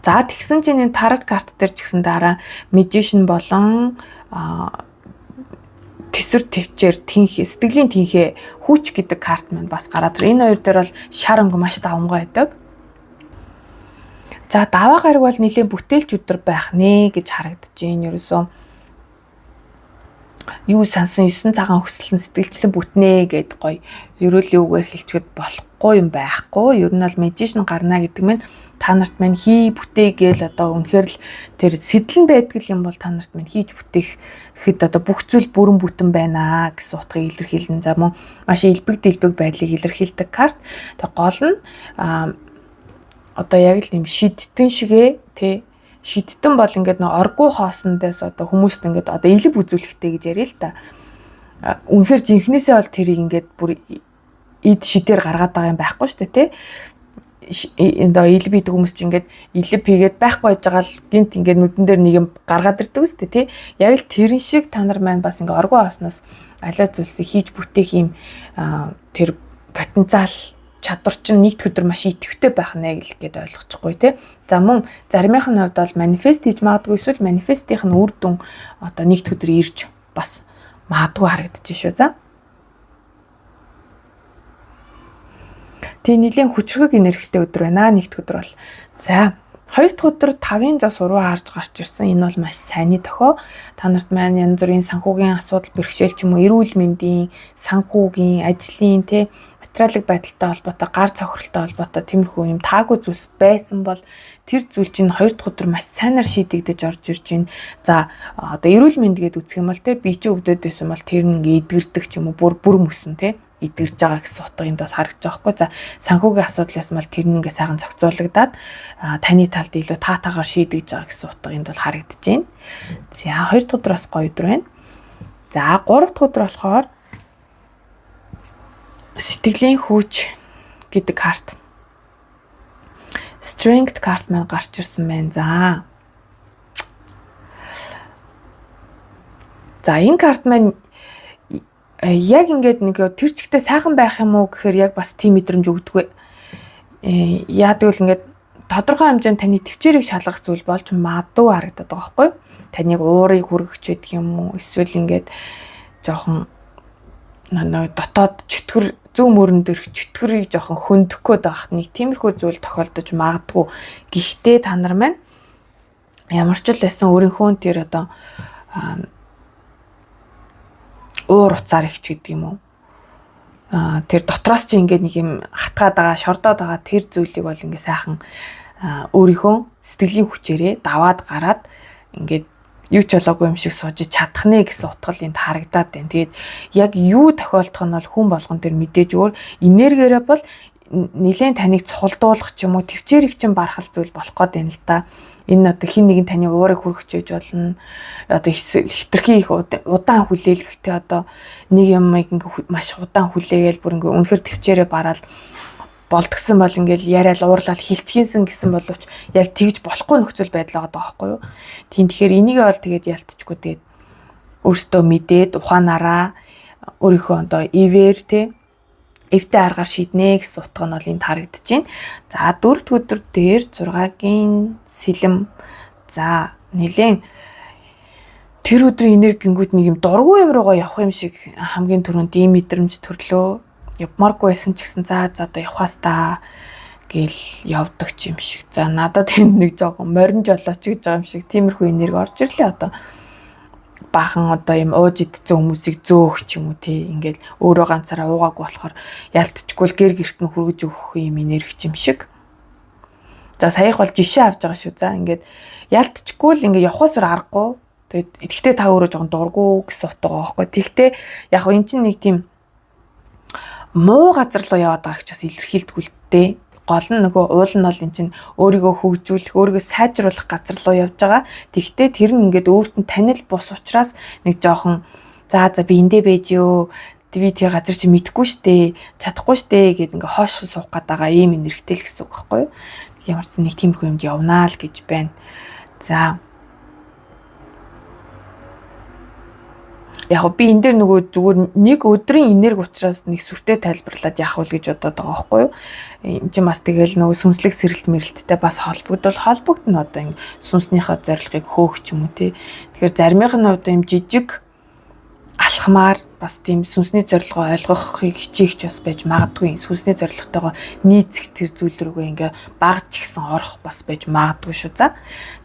За тэгсэн чинь энэ тарот карт дээр ч гэсэн дараа magician болон тэсвэр төвчээр тэнхээ сэтгэлийн тэнхээ хүүч гэдэг карт маань бас гараад. Энэ хоёр дээр бол шар өнгө маш давмгай байдаг. За даваа гараг бол нэлээд бүтээлч өдөр байх нэ гэж харагдаж байна. Ерөөсөө юу сансан 9 цагаан хөсөлн сэтгэлчлэн бүтнэ гэд гоё ерөөл юугаар хэлчихэд болохгүй юм байхгүй. Ер нь бол медитейшн гарна гэдэг нь та нарт мань хий бүтээ гээл одоо үнэхээр л тэр сэтлэн байдаг юм бол та нарт мань хийж бүтээхэд одоо бүх зүйл бүрэн бүтэн байна гэсэн утгыг илэрхийлнэ. За мөн маш элбэг дэлбэг байдлыг илэрхийлдэг карт. Тэг гол нь одоо яг л юм шидтэн шигээ тий шидтэн бол ингээд нэг оргуу хоосондоос одоо хүмүүст ингээд одоо илб үзүүлэхтэй гэж яриа л та. Үнэхээр жинхнээсээ бол тэрийг ингээд бүр эд шидээр гаргаад байгаа юм байхгүй шүү дээ тий. Энэ илб идэг хүмүүс чинь ингээд илб хийгээд байхгүй байж байгаа л гинт ингээд нүдэн дээр нэг юм гаргаад ирдэг үстэй тий. Яг л тэрэн шиг та нар маань бас ингээд оргуу хоосноос аливаа зүйлсийг хийж бүтээх юм тэр потенциал чадвар чинь нийт өдөр маш идэвхтэй байх нэ гэд ойлгочихгүй тий. За мөн заримынх нь хувьд бол манифест хийж магадгүй эсвэл манифестийнх нь үр дүн одоо нийт өдөр ирж бас магадгүй харагдаж шүү. За. Тэг нэлийн хүчрэг энергитэй өдөр байна. Нийт өдөр бол. За, хоёр дахь өдөр 5-ын зас уруу харж гарч ирсэн. Энэ бол маш сайнны дохио. Та нарт маань янз бүрийн санхүүгийн асуудал бэрхшээл ч юм уу, эрүүл мэндийн, санхүүгийн, ажлын тий материалын байдалтай холбоотой, гар цохролтой холбоотой тиймэрхүү юм таагүй зүйлс байсан бол тэр зүйл чинь хоёр дахь өдөр маш сайнаар шийдэгдэж орж ирж байна. За одоо эрүүл мэнд гээд үзэх юм бол те би чи өвдөд байсан бол тэр нэг эдгэрдэг ч юм уу бүр мөсөн те эдгэрж байгаа гэсэн утга энд бас харагдаж байгаа хгүй. За санхүүгийн асуудлаас мал тэр нэгээ сайхан зохицуулагдаад таны талд илүү таатаагаар шийдэж байгаа гэсэн утга энд бол харагдаж байна. За хоёр дахь өдөр бас гоё өдөр байна. За гурав дахь өдөр болохоор сэтгэлийн хүч гэдэг карт. Strength карт маань гарч ирсэн байна. За энэ карт маань яг ингээд нэг тэр чигтээ сайхан байх юм уу гэхээр яг бас тийм мэдрэмж өгдөг. Яадаг бол ингээд тодорхой хэмжээнд таны төвчээрийг шалгах зүйл болж магадгүй харагдаад байгаа байхгүй. Таныг уурыг хүргэж байдаг юм уу? Эсвэл ингээд жоохон дотоод чөтгөр зүүн мөрөн дээрх чөтгөрийг жоохон хөндөг гээд байхад нэг тиймэрхүү зүйл тохиолдож магадгүй. Гэхдээ та нар маань ямар ч л байсан өөрийнхөө тэр одоо уур уцаар ихч гэдэг юм уу? Тэр дотроос чи ингээд нэг юм хатгаад байгаа, шордоод байгаа тэр зүйлийг бол ингээд сайхан өөрийнхөө сэтгэлийн хүчээрээ даваад гараад ингээд юу ч болоогүй юм шиг сууж чадах нэ гэсэн утгал энд харагдаад байна. Тэгээд яг юу тохиолдох нь бол хүн болгон тэр мэдээж өөр энергиэрээ бол нэлээд таныг цохолдуулах ч юм уу төвчээрийг чинь барахал зүйл болох гээд байна л да. Энэ одоо хин нэгэн таны уурыг хүргэж ээж болно. Одоо хитрхи их удаан хүлээлгэхдээ одоо нэг юмыг ингээ маш удаан хүлээгээл бүр ингээ үнэхэр төвчээрээ бараал болтгсон бол ингээл яриад уурлал хилчгийнсэн гэсэн боловч яг тэгж болохгүй нөхцөл байдал байгаа байхгүй юу. Тийм тэгэхээр энийг бол тэгээд ялцчихгүй тэгээд өөртөө мэдээд ухаанаараа өөрийнхөө одоо ивэр те эвтэй аргаар шийднэ гэсэн утга нь бол энд харагдаж байна. За дөрөвд өдөр дээр 6-гийн сэлэм. За нэлээд тэр өдрийн энергингүүд нэг юм дургүй юм руугаа явах юм шиг хамгийн түрүүнд ийм мэдрэмж төрлөө. Явмааргүй байсан ч гэсэн за одоо явахаас та гэл явдаг ч юм шиг. За надад тэнд нэг жоохон морин жолооч гэж байгаа юм шиг тиймэрхүү энерги орж ирлээ одоо. Баахан одоо юм ууж идсэн хүмүүсийг зөөх ч юм уу тий ингээл өөрөө ганцаараа уугаагүй болохоор ялтчгүй л гэр герт нь хүргэж өгөх юм энерги ч юм шиг. За саях бол жишээ авч байгаа шүү. За ингээд ялтчгүй л ингээ явахаас аргагүй. Тэгээд итгэхдээ та өөрөө жоохон дургу гэсэн утга байгаа байхгүй. Тэгтээ яг энэ чинь нэг тийм муу газар руу яваад байгаа гэж бас илэрхийлдэг үлдээ. Гол нь нөгөө уул нь бол эн чинь өөрийгөө хөгжүүлэх, өөрийгөө сайжруулах газар руу явж байгаа. Тэгвэл тэр нь ингээд өөрт нь танил бус учраас нэг жоохон за би эндээ байж ёо. Би тэр газар чи мэдхгүй штэ, чадахгүй штэ гэд ингээд хоош суух гээд байгаа ийм энергитэй л гэсэн үг байхгүй юу? Ямар ч нэг тиймэрхүү юмд явнаа л гэж байна. За яг би энэ дээр нөгөө зүгээр нэг өдрийн энерги учраас нэг сүртэй тайлбарлаад яах вэ гэж бодоод байгаа байхгүй юу. Энд чинь бас тэгэл нөгөө сүнслэг сэрэлт мэрэлттэй бас холбогдно одоо ингэ сүнснийхээ зорилгыг хөөх ч юм уу тий. Тэгэхээр заримынх нь одоо юм жижиг алхам алхмаар бас тийм сүнсний зорилгоо ойлгохыг хичээгч бас байж магадгүй. Сүнсний зорилготойгоо нийцэх тэр зүйл рүүгээ ингээ багж гисэн орох бас байж магадгүй шүү. За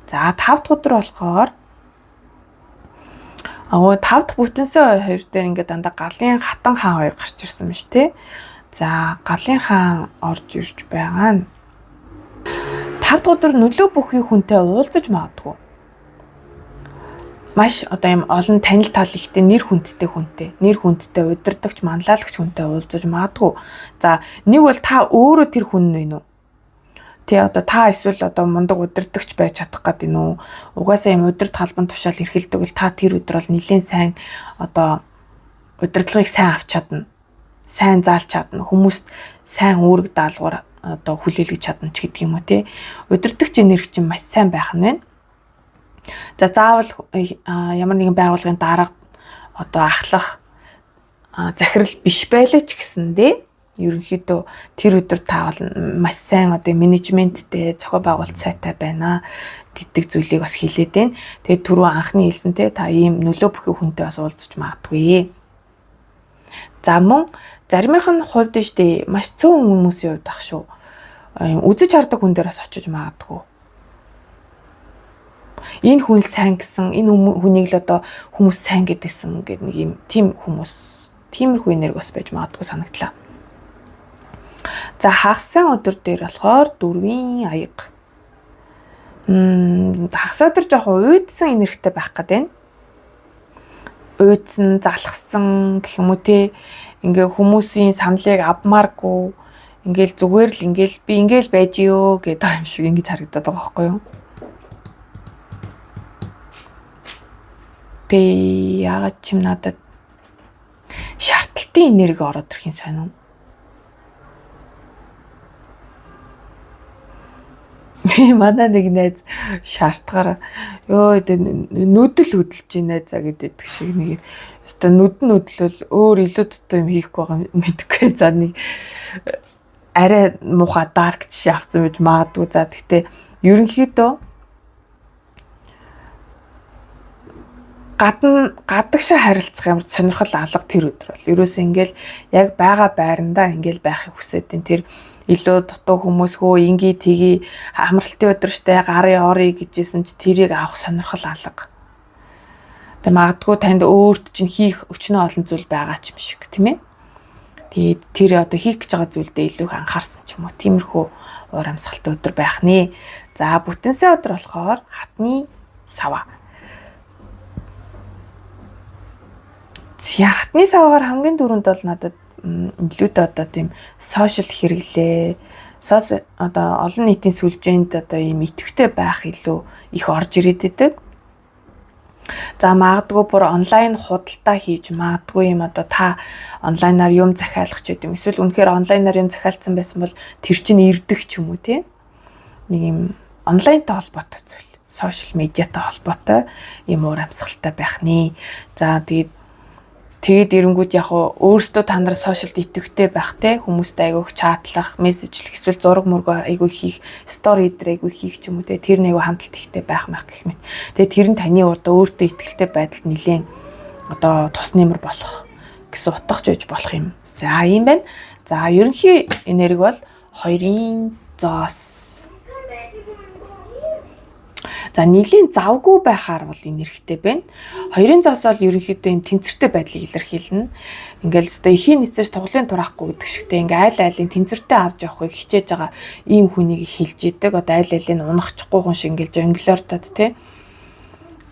5 дахь өдөр болохоор 5 дахь бүтэнсээ 2 дээр ингээ дандаа галын хатан хаан 2 гарч ирсэн байна шүү тий. За галын хаан орж ирж байгаа нь 5 дахь өдөр нөлөө бүхий хүнтэй уулзаж магадгүй. Маш одоо юм олон танил тал ихтэй нэр хүндтэй удирдагч манлайлагч хүнтэй уулзаж магадгүй. За нэг бол та өөрөө тэр хүн нь вэ? Тэ одоо та эсвэл одоо мундаг удирдагч байж чадах гэдэг нь үү? Угаасаа юм удирд халбан тушаал эрхэлдэг бол та тэр өдөр бол нэлээд сайн одоо удирдлагыг сайн авч чадна. Сайн заалж чадна. Хүмүүст сайн үүрэг даалгавар одоо хүлээлгэж чадна ч гэдэг юм уу те. Удирдагч энерги чинь маш сайн байх нь байна. За заавал ямар нэгэн байгууллагын дарга одоо ахлах захирал биш байлаа ч гэсэндээ ерөнхийдөө тэр өдөр таавал маш сайн одоо менежменттэй зохион байгуулалт сайтай байна гэдэг зүйлийг бас хэлээд байна. Тэгээд түрүү анхны хэлсэнтэй та ийм нөлөө бүхий хүнтэй бас уулзч магадгүй. За мөн заримынх нь хувьд штэ маш цөөн хүмүүсийн хувьд ах шүү. Үзэж хардаг хүн дээр бас очиж магадгүй. Энэ хүн сайн гэсэн, энэ хүнийг л одоо хүмүүс сайн гэдсэн гэдэг нэг юм тийм хүмүүс, тиймэрхүү энерги бас байж магадгүй санагдлаа. За хагас өдөр дээр болохоор 4-ийн аяг. Хагас өдөр жоохон уйдсан энергитэй байх гэдэг. Уйдсан, залхсан гэх юм уу те. Ингээ хүмүүсийн саналыг авмааргүй. Ингээл зүгээр л ингээл би ингээл байж ёо гэдэг юм шиг ингэж харагдаад байгаа байхгүй юу? Тэ яагаад ч юм надад шаардлагатай энерги ороод ирэх юм сайн уу? Манай нэг найз шаардлагаар ёо нүдэл хөдөлж байна за гэдэг шиг нэг өстой нүдлөл өөр илүү дутуу юм хийх байгаа мэдгүй. За нэг арай муухай дарк жишээ авсан байж магадгүй. За гэхдээ ерөнхийдөө гадагшаа харилцах ямар сонирхол алга тэр өдөр бол ерөөсөө ингээл яг байгаа байрандаа ингээл байхыг хүсээд энэ тэр илүү дутуу хүмүүс хөө инги тгий амралтын өдөр штэ гарын орё гэжсэн чи тэрийг авах сонирхол алга. Тэг магадгүй танд өөрт чинь хийх өчнөө олон зүйл байгаа ч юм шиг тийм ээ. Тэгээд тэр одоо хийх гэж байгаа зүйлдээ илүү их анхаарсан ч юм уу. Тиймэрхүү уур амьсгалтай өдөр байх нэ. За бүтэнсээ өдөр болохоор хатны сава. Хатны савгаар хамгийн дөрөнд бол надад илүүтэй одоо тийм сошиал хэрэглээ. Одоо олон нийтийн сүлжээнд одоо ийм идэвхтэй байх илүү их орж ирээд байдаг. За магадгүй бүр онлайн худалдаа хийж магадгүй юм одоо та онлайнаар юм захиалах ч гэдэм. Эсвэл үнэхээр онлайнаар юм захиалсан байсан бол тэр чинь ирдэг ч юм уу тийм. Нэг юм онлайнтай холбоотой зүйл. Сошиал медиатай холбоотой юм уур амьсгалтай байх нэ. За тэгээд эрэнгүүд яг өөрсдөө та нар сошиалд идэвхтэй байх те хүмүүстэй айгүйх чатлах, мессежлэх, эсвэл зураг мөргөө айгүй хийх, стори дээр айгүй хийх ч юм уу те тэр нэг хандлт ихтэй байх мах гэх мэт. Тэгээд тэр нь таны өөртөө ихтэй байдалд нэлээд одоо тус нэмэр болох гэсэн утгач байж болох юм. За ийм байна. За ерөнхий энерги бол 2-ын зоос. За нийлийн завгүй байхаар бол энергитэй байна. 2-ын зоос бол ерөнхийдөө юм тэнцвэртэй байдлыг илэрхийлнэ. Ингээл өстой эхийн эцэж туглын тураахгүй гэдэг шигтэй ингээл айл-айлын тэнцвэртэй авч явахыг хичээж байгаа ийм хүнийг хэлж идэг. Одоо айл-айлын унахчихгүй хүн шиг ингээл жонглортод тий.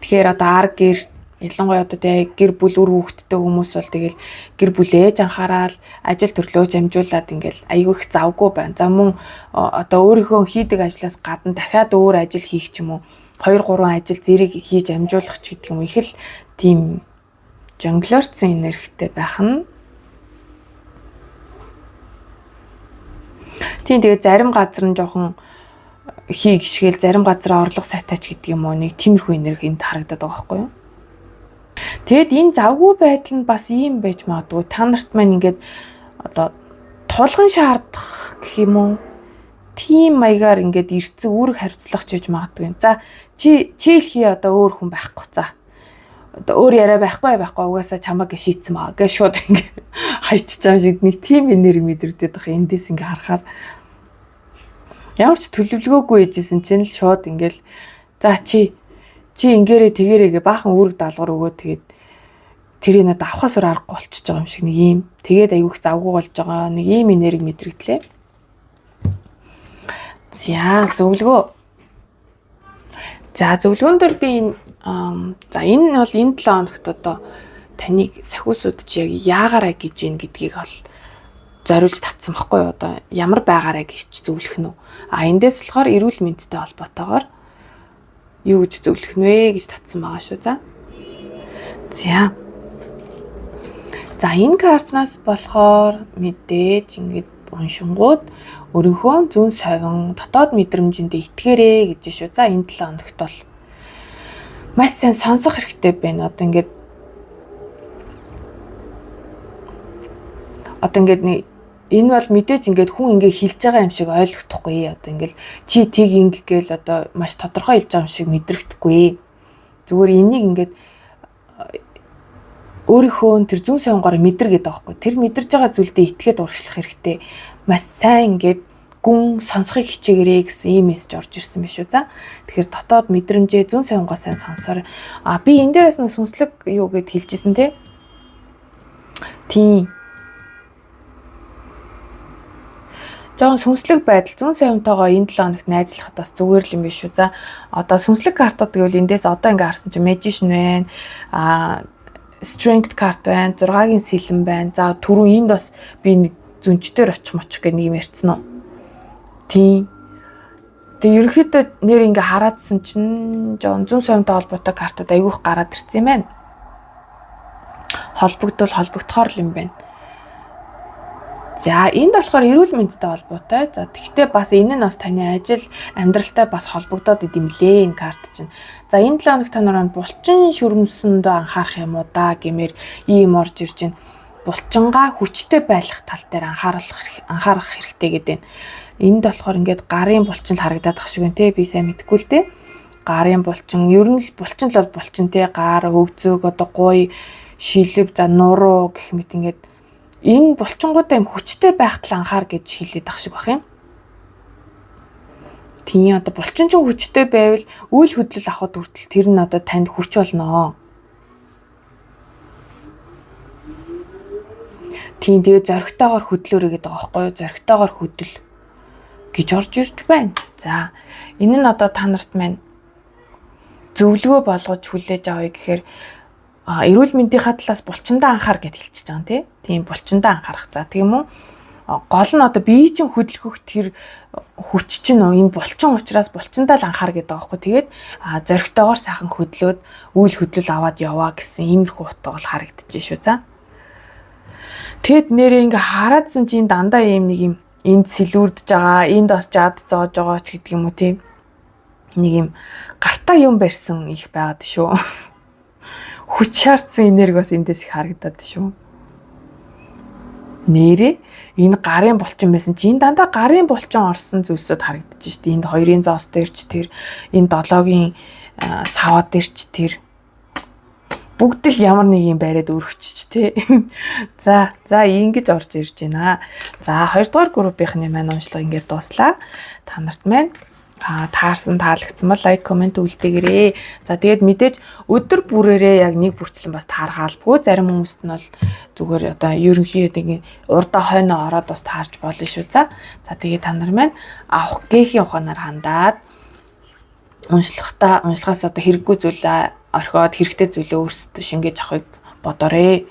Тэгэхээр одоо ар гэр ялангуяа одоо тий гэр бүл үр хүүхэдтэй хүмүүс бол тэгэл гэр бүл ээж анхаарал ажил төрлөөж амжуулаад ингээл айгүй их завгүй байна. За мөн одоо өөрийнхөө хийдэг ажлаас гадна дахиад өөр ажил хийх ч юм уу 2-3 ажил зэрэг хийж амжуулах ч гэдэг юм их л тийм жонглорцсон энергитэй байх нь. Тийм тэгээ зарим газар нь жоохон хий гიშгээл зарим газараа орлого сайтай ч гэдэг юм уу нэг тиймэрхүү энерги энд харагдаад байгаа байхгүй юу? Тэгэд энэ завгүй байдал нь бас ийм байж магадгүй. Та нарт маань ингээд одоо тулгын шаардах гэх юм уу? Тийм маягаар ингээд эрцэг үүрэг хариуцлах ч гэж магадгүй. За чи хий одоо өөр хүн байхгүй. За одоо өөр яриа байхгүй угаасаа чамаг шийдсэн маа гэж шууд ингээ хайчиж байгаа шиг нэг тийм энерги мэдрэгдээд байгаа. Эндээс ингээ харахаар ямар ч төлөвлөгөөгүй ээжсэн чинь л шууд ингээл за чи ингээрээ тэгээрээ баахан үүрэг даалгавар өгөө тэгээд тэрийг надад авахаас аргагүй болчихж байгаа юм шиг нэг юм. Тэгээд аюух завгүй болж байгаа нэг ийм энерги мэдрэгдлээ. За зөвлөгөөн дээр би энэ бол энэ 7 хоногт одоо таныг сахиусуудч яг яагаараа гэж ийн гэдгийг бол зориулж татсан байхгүй юу? Одоо ямар байгаараа гэж зөвлөх нь үү? Эндээс болохоор эрүүл мэндтэй холбоотойгоор юу гэж зөвлөх нь вэ гэж татсан байгаа шүү. За энэ картнаас болохоор мэдээж ингээд уншингууд өөрийнхөө зүүн совин дотоод мэдрэмжиндээ итгээрэй гэж шүү. За энэ 7 хоногт бол маш сайн сонсох хэрэгтэй байна. Одоо ингээд энэ бол мэдээж ингээд хүн ингээд хэлж байгаа юм шиг ойлгохдохгүй. Одоо ингээд чи тийг инг гээл одоо маш тодорхой хэлж байгаа юм шиг мэдрэхдэггүй. Зүгээр энийг ингээд өөрийнхөө тэр зүүн совингоор мэдэргээд байгаа байхгүй. Тэр мэдэрж байгаа зүйлдээ итгээд урагшлах хэрэгтэй. Маш сайн ингээд гүн сонсохыг хичээгээрэй гэсэн ийм мессеж орж ирсэн биш үү. За тэгэхээр дотоод мэдрэмжээ зүүн совингоо сайн сонсоор. Би энэ дээрээс нэг сүнслэг юу гэд хэлжсэн те. Тийм. Жон сүнслэг байдал зүүн совинтойгоо энэ 7 хоногт найзлахад бас зүгээр л юм биш үү. За одоо сүнслэг картууд гэвэл эндээс одоо ингээ харсан чинь Magician байна. Strength карт байна, 6-гийн сэлэн байна. За түрүү энд бас би нэг зүнчтэр очих мочих гэх нэг юм ярьсан уу. Тийм. Тэгээ ерөөхдөө нэр ингээ хараадсан чинь зүүн совинтой холбоотой картууд айгүйх гараад ирсэн юм байна. Холбогдохоор л юм байна. За энд болохоор эрүүл мэндтэй холбоотой. За тэгвэл бас энэ нь бас таны ажил амьдралтай бас холбогдоод идэмлээ энэ карт чинь. За энэ 7 хоног та нараа булчин шүрмсэндээ анхаарах юм уу да гэмээр ийм орж ирж байна. Булчингаа хүчтэй байх тал дээр анхаарах хэрэгтэй гэдэг. Энд болохоор ингээд гарын булчин л харагдаад ах шиг байна те. Би сайн мэдэхгүй л те. Гарын булчин ер нь л булчин л бол булчин те. Гар, өвзөг, одоо гуй, шилэв, за нуруу гэх мэт ингээд энэ булчингуудаа юм хүчтэй байх тал анхаар гэж хэлээд ах шиг бах юм. Тийм одоо булчин ч хүчтэй байвал үйл хөдлөл авахд хүртэл тэр нь одоо танд хүч болно. Тийм тэгээ зоригтойгоор хөдлөөрэй гэдэг байгаа байхгүй юу? Зоригтойгоор хөдөл гэж орж ирж байна. За энэ нь одоо та нарт маань зөвлөгөө болгож хүлээж авъя гэхээр эрүүл мэндийнхаа талаас булчиндаа анхаар гэж хэлчихэж байгаа тийм булчиндаа анхаарах. За тийм үү? Гол нь одоо бие чинь хөдөлгөх тэр хүч чинь энэ булчин учраас булчиндаа л анхаар гэдэг байгаа байхгүй. Тэгээд зоригтойгоор сайхан хөдлөөд үйл хөдлөл аваад яваа гэсэн иймэрхүү утга бол харагдчихжээ шүү. За. Тэгэд нэрээ ингээ хараадсан чинь дандаа ийм нэг юм энд сэлүүрдэж байгаа, энд бас жад зоож байгаа ч гэдэг юм уу тийм. Нэг юм гартаа юм барьсан их байгаад шүү. Хүч шаардсан энерги бас эндээс их харагдаад шүү. Нэрээ энэ гарын булчин байсан чи энэ дандаа гарын булчин орсон зүйлсүүд харагдаж штэ. Энд 2-ын зоос дээр ч тэр энэ 7-гийн саваа дээр ч тэр бүгд л ямар нэг юм байраад өргөчч те. За ингэж орж ирж байна. За 2 дугаар группийнхны маань уншлага ингээд дууслаа. Та нарт маань таарсан таалагдсан бол лайк комент үлдээгээрэй. За тэгээд мэдээж өдөр бүрээрээ яг нэг бүрчлэн бас тааргаалбгүй. Зарим хүмүүст нь бол зүгээр одоо ерөнхийдөө нэг урдаа хойноо ороод бас таарч болно шүү. За тэгээд та нар маань авах гээхийн ухаанаар хандаад уншлагаас одоо хэрэггүй зүйлээ орхиод хэрэгтэй зүйлээ өөрсдөө шингээж авахыг бодоорой.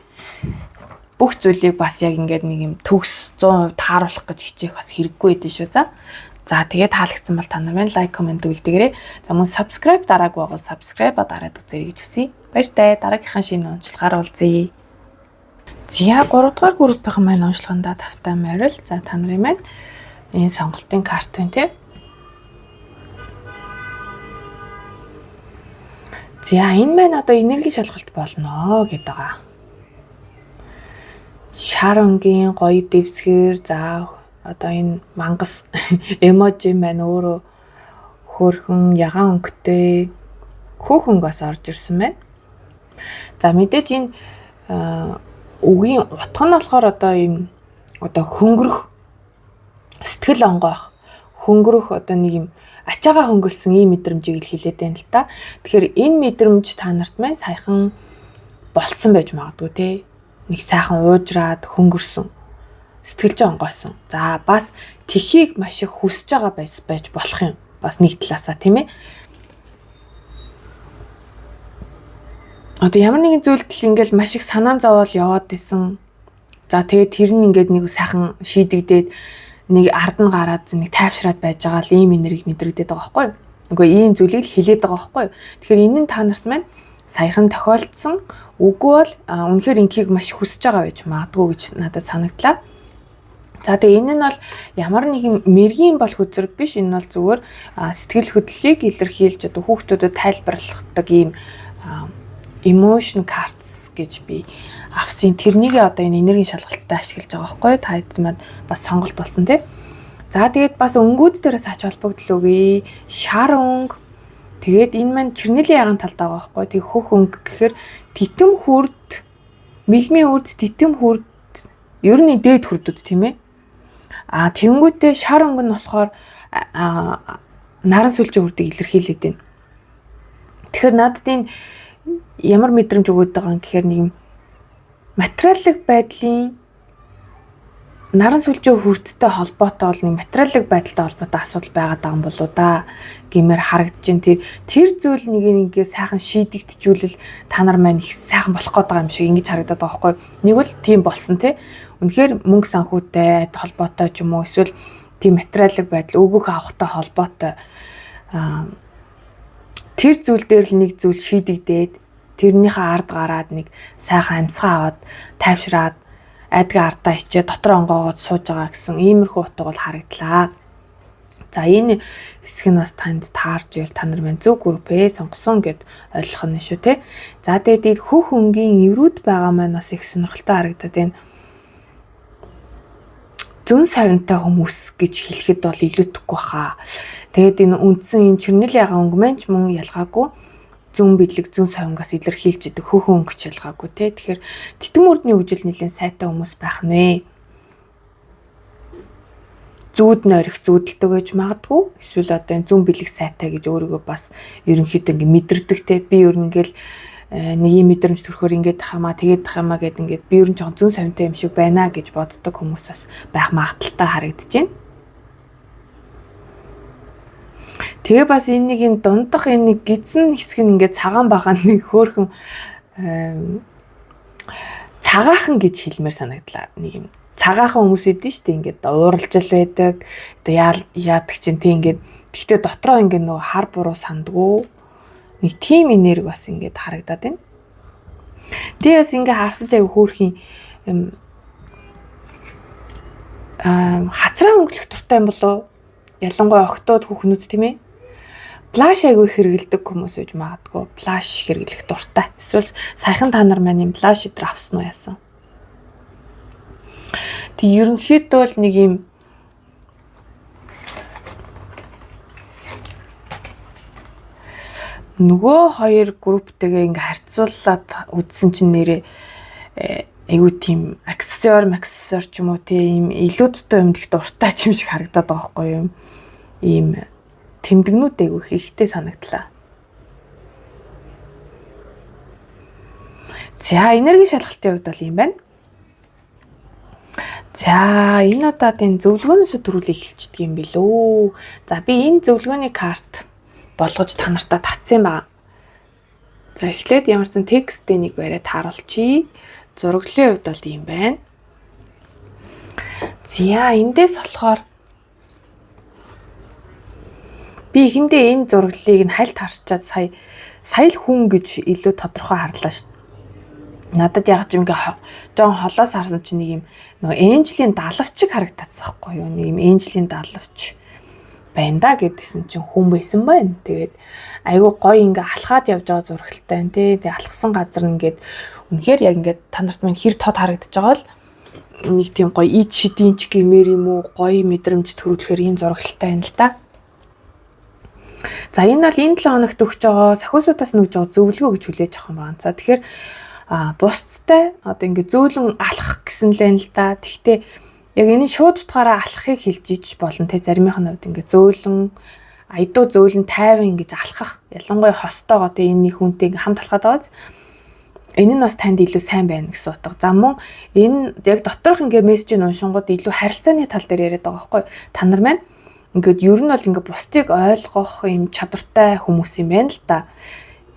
Бүх зүйлийг бас яг ингээд нэг юм төгс 100% тааруулах гэж хичээх бас хэрэггүй байдэн шүү. За тэгээд таалагдсан бол та нар маань лайк комент үлдээгээрэй. За мөн subscribe дараагүй бол subscribe дараад үзээрэй гэж хүсье. Баяртай. Дараагийнхаа шинэ уншлагаар уулзъя. За 3 дугаар группийн маань уншлагандаа тавтай морил. За та нарын маань энэ сонголтын карт байна тий. За энэ маань одоо энерги шалгалт болно гэдэг байгаа. Шаронгийн гоё дэвсгэр за одоо энэ мангас эможи маань өөрөө хөөрхөн ягаан өнгөтэй хөөхөнгөөс орж ирсэн байна. За мэдээж энэ үгийн утга нь болохоор одоо ийм одоо хөнгөрөх сэтгэл онгойх хөнгөрөх одоо нэг юм ачаагаа хөнгөлсөн ийм мэдрэмжийг л хэлээд байна л та. Тэгэхээр энэ мэдрэмж та нарт маань саяхан болсон байж магадгүй те. Нэг сайхан уужраад хөнгөрсөн. Сэтгэлж онгойсон. За бас тхийг маш их хүсэж байгаа байж болох юм. Бас нэг талаасаа тийм ээ. Одоо ямар нэгэн зүйлдэл ингээл маш их санаан зовоол яваад исэн. За тэгээд тэр нь ингээд нэг сайхан шийдэгдээд нэг ард нь гараад нэг тайвшраад байж байгаа л ийм энерги мэдрэгдээд байгаа байхгүй юу? Нөгөө ийм зүйлийг хэлээд байгаа байхгүй юу? Тэгэхээр энэ нь та нарт маань саяхан тохиолдсон үгүй бол үнэхээр инхийг маш хүсэж байгаа байж магадгүй гэж надад санагдлаа. За тэгээ энэ нь бол ямар нэгэн мэргийн болох үзэг биш. Энэ бол зүгээр сэтгэл хөдлөлийг илэрхийлж одоо хүүхдүүдэд тайлбарладаг ийм emotion cards гэж би авсан. Тэрнийг одоо энэ энергийн шалгалтад ашиглаж байгаа байхгүй юу? Та хэд маань бас сонголт болсон тий. За тэгээд бас өнгүүд дээрээс ач холбогдол өгье. Шар өнгө. Тэгээд энэ маань чирнэлийн яган талд байгаа байхгүй юу? Тэг хөх өнгө гэхээр титэм хүрд, мэлмийн үрд титэм хүрд ер нь дээд хүрдүүд тийм ээ. Тэнгүүтээ шар өнгө нь болохоор наран сүлжээ хүрдийг илэрхийлээд байна. Тэгэхээр надад энэ ямар мэдрэмж өгöd байгаа юм гэхээр нэг юм материалын байдлын наран сүлжээ хүрдтэй холбоотой бол нэг материалын байдалтай холбоотой асуудал байгаад байгаа юм болоо да гэмээр харагдаж байна. Тэр зүйл нэгээ сайхан шийдэгдчихвэл та нар маань их сайхан болох гээд байгаа юм шиг ингэж харагдаад байгаа байхгүй. Нэг бол тийм болсон тий. Үнэхээр мөнгө санхүүтэй холбоотой ч юм уу эсвэл тийм материалын байдал өгөх авахтай холбоотой тэр зүйл дээр л нэг зүйл шийдэгдээд тэрнийхээ ард гараад нэг сайхан амьсгаа аваад тайвшраад айдгаа ардаа ичээ дотор онгоогоод сууж байгаа гэсэн иймэрхүү утга бол харагдлаа. За энэ хэсэг нь бас танд таарж ивэл та нар маань зөв группээ сонгосон гэд ойлгох нь шүү те. За тэгээд хөх өнгийн эврүүд байгаа маань бас их сонирхолтой харагдаад байна. Зүүн савинтай хүмүүс гэж хэлэхэд бол илүүтэхгүй баха. Тэгээд энэ үндсэн энэ чирнэл ягаан өнгө маань ч мөн ялгаагүй зүүн бидлэг зүүн савингаас илэрхийлж идэг хөхөн өнгөч ялгаагүй те. Тэгэхээр титэм үрдний үгжил нэлээд сайтай хүмүүс байх нэ. Зүүд нойрох зүүдэлдэг гэж магадгүй. Эсвэл одоо энэ зүүн бидлэг сайтай гэж өөрийгөө бас ерөнхийдөө ингэ мэдэрдэг те. Би ер нь ингээл нэг юм мэдрэмж төрөхөөр ингээд хамаа тэгээд хамаа гэд ингээд би ер нь жоохон зүүн савинтай юм шиг байна гэж боддог хүмүүс бас байх магадaltaй харагдаж байна. Тэгээ бас энэ нэг юм дундах энэ нэг гидсэн хэсэг нь ингээд цагаан байгаа нэг хөөрхөн цагаахан гэж хэлмээр санагдлаа. Нэг юм цагаахан хүмүүс идэв шүү дээ ингээд ууралжил байдаг. Одоо яадаг чинь тийм ингээд гэхдээ дотроо ингээд нөгөө хар буруу сандгүй нэг тим энерги бас ингээд харагдаад байна. Тэгээ бас ингээд харсаж аяг хөөрхийн хацраа өнгөлөх туртай юм болоо. Ялангуяа октод хүүхнүүд тийм ээ. Плаш аягүй хэрэгэлдэг хүмүүс үж магадгүй. Плаш хэрэглэх дуртай. Эсвэл саяхан та нар маань юм плаш өдр авсан уу яасан. Тэг ерөнхийдөө л нэг юм нөгөө хоёр групптэйгээ ингээ харьцуулаад үзсэн чинь нэрээ айгүй тийм аксессуар ч юм уу тийм илүүдтэй юм их дуртай юм шиг харагдаад байгаа байхгүй юм. Ийм тэмдэгнүүд айгүй ихтэй санагдлаа. За энерги шалгалтын хувьд бол юм байна. За энэ удаад энэ зөвлөгөөнөөс төрүүлээ эхэлчихдэг юм билүү. За би энэ зөвлөгөөний карт болгож та нартаа татсан байна. За эхлээд ямар ч тексттэй нэг бариад харуулчихъя. Зураглалын хувьд бол ийм байна. За эндээс болохоор би эхэндээ энэ зураглалыг нь хальт харчаад сая л хүн гэж илүү тодорхой харлаа шүү. Надад яг ч ингээ жоон холоос харсан чинь нэг юм нөгөө энжлийн далавчиг харагдацсан байхгүй юу? Нэг юм энжлийн далавч байна да гэдгийгсэн чинь хүн байсан байна. Тэгээд айгүй гоё ингээ алхаад явж байгаа зурагтай байна тий. Тэгээд алхсан газар нь ингээд үнэхээр яг ингээд та нарт маань хэр тод харагдаж байгаа л нэг тийм гоё ид шидийн ч гэмээр юм уу гоё мэдрэмж төрүүлэхээр ийм зурагтай байна л да. За энэ бол энэ 7 хоногт өгч байгаа сахиусуудаас нь өгж байгаа зөвлөгөө гэж хүлээж авах юм байна. За тэгэхээр бусдтай одоо ингээд зөөлөн алхах гэсэн л энэ л да. Тэгтээ яг энэ шууд утгаараа алхахыг хэлж иж болно те. Заримынх нь хувьд ингээд зөөлөн аядуу зөөлөн тайван ингэж алхах. Ялангуяа хостойгоо те энэ хүнтэй ингээд хамт алхаад байгааз энэ нь бас танд илүү сайн байна гэсэн утга. За мөн энэ яг доторх ингээд мессежийг уншингууд илүү харилцааны тал дээр яриад байгаа байхгүй. Та нар маань ингээд ер нь бол ингээд бусдыг ойлгох юм чадвартай хүмүүс юм байна л да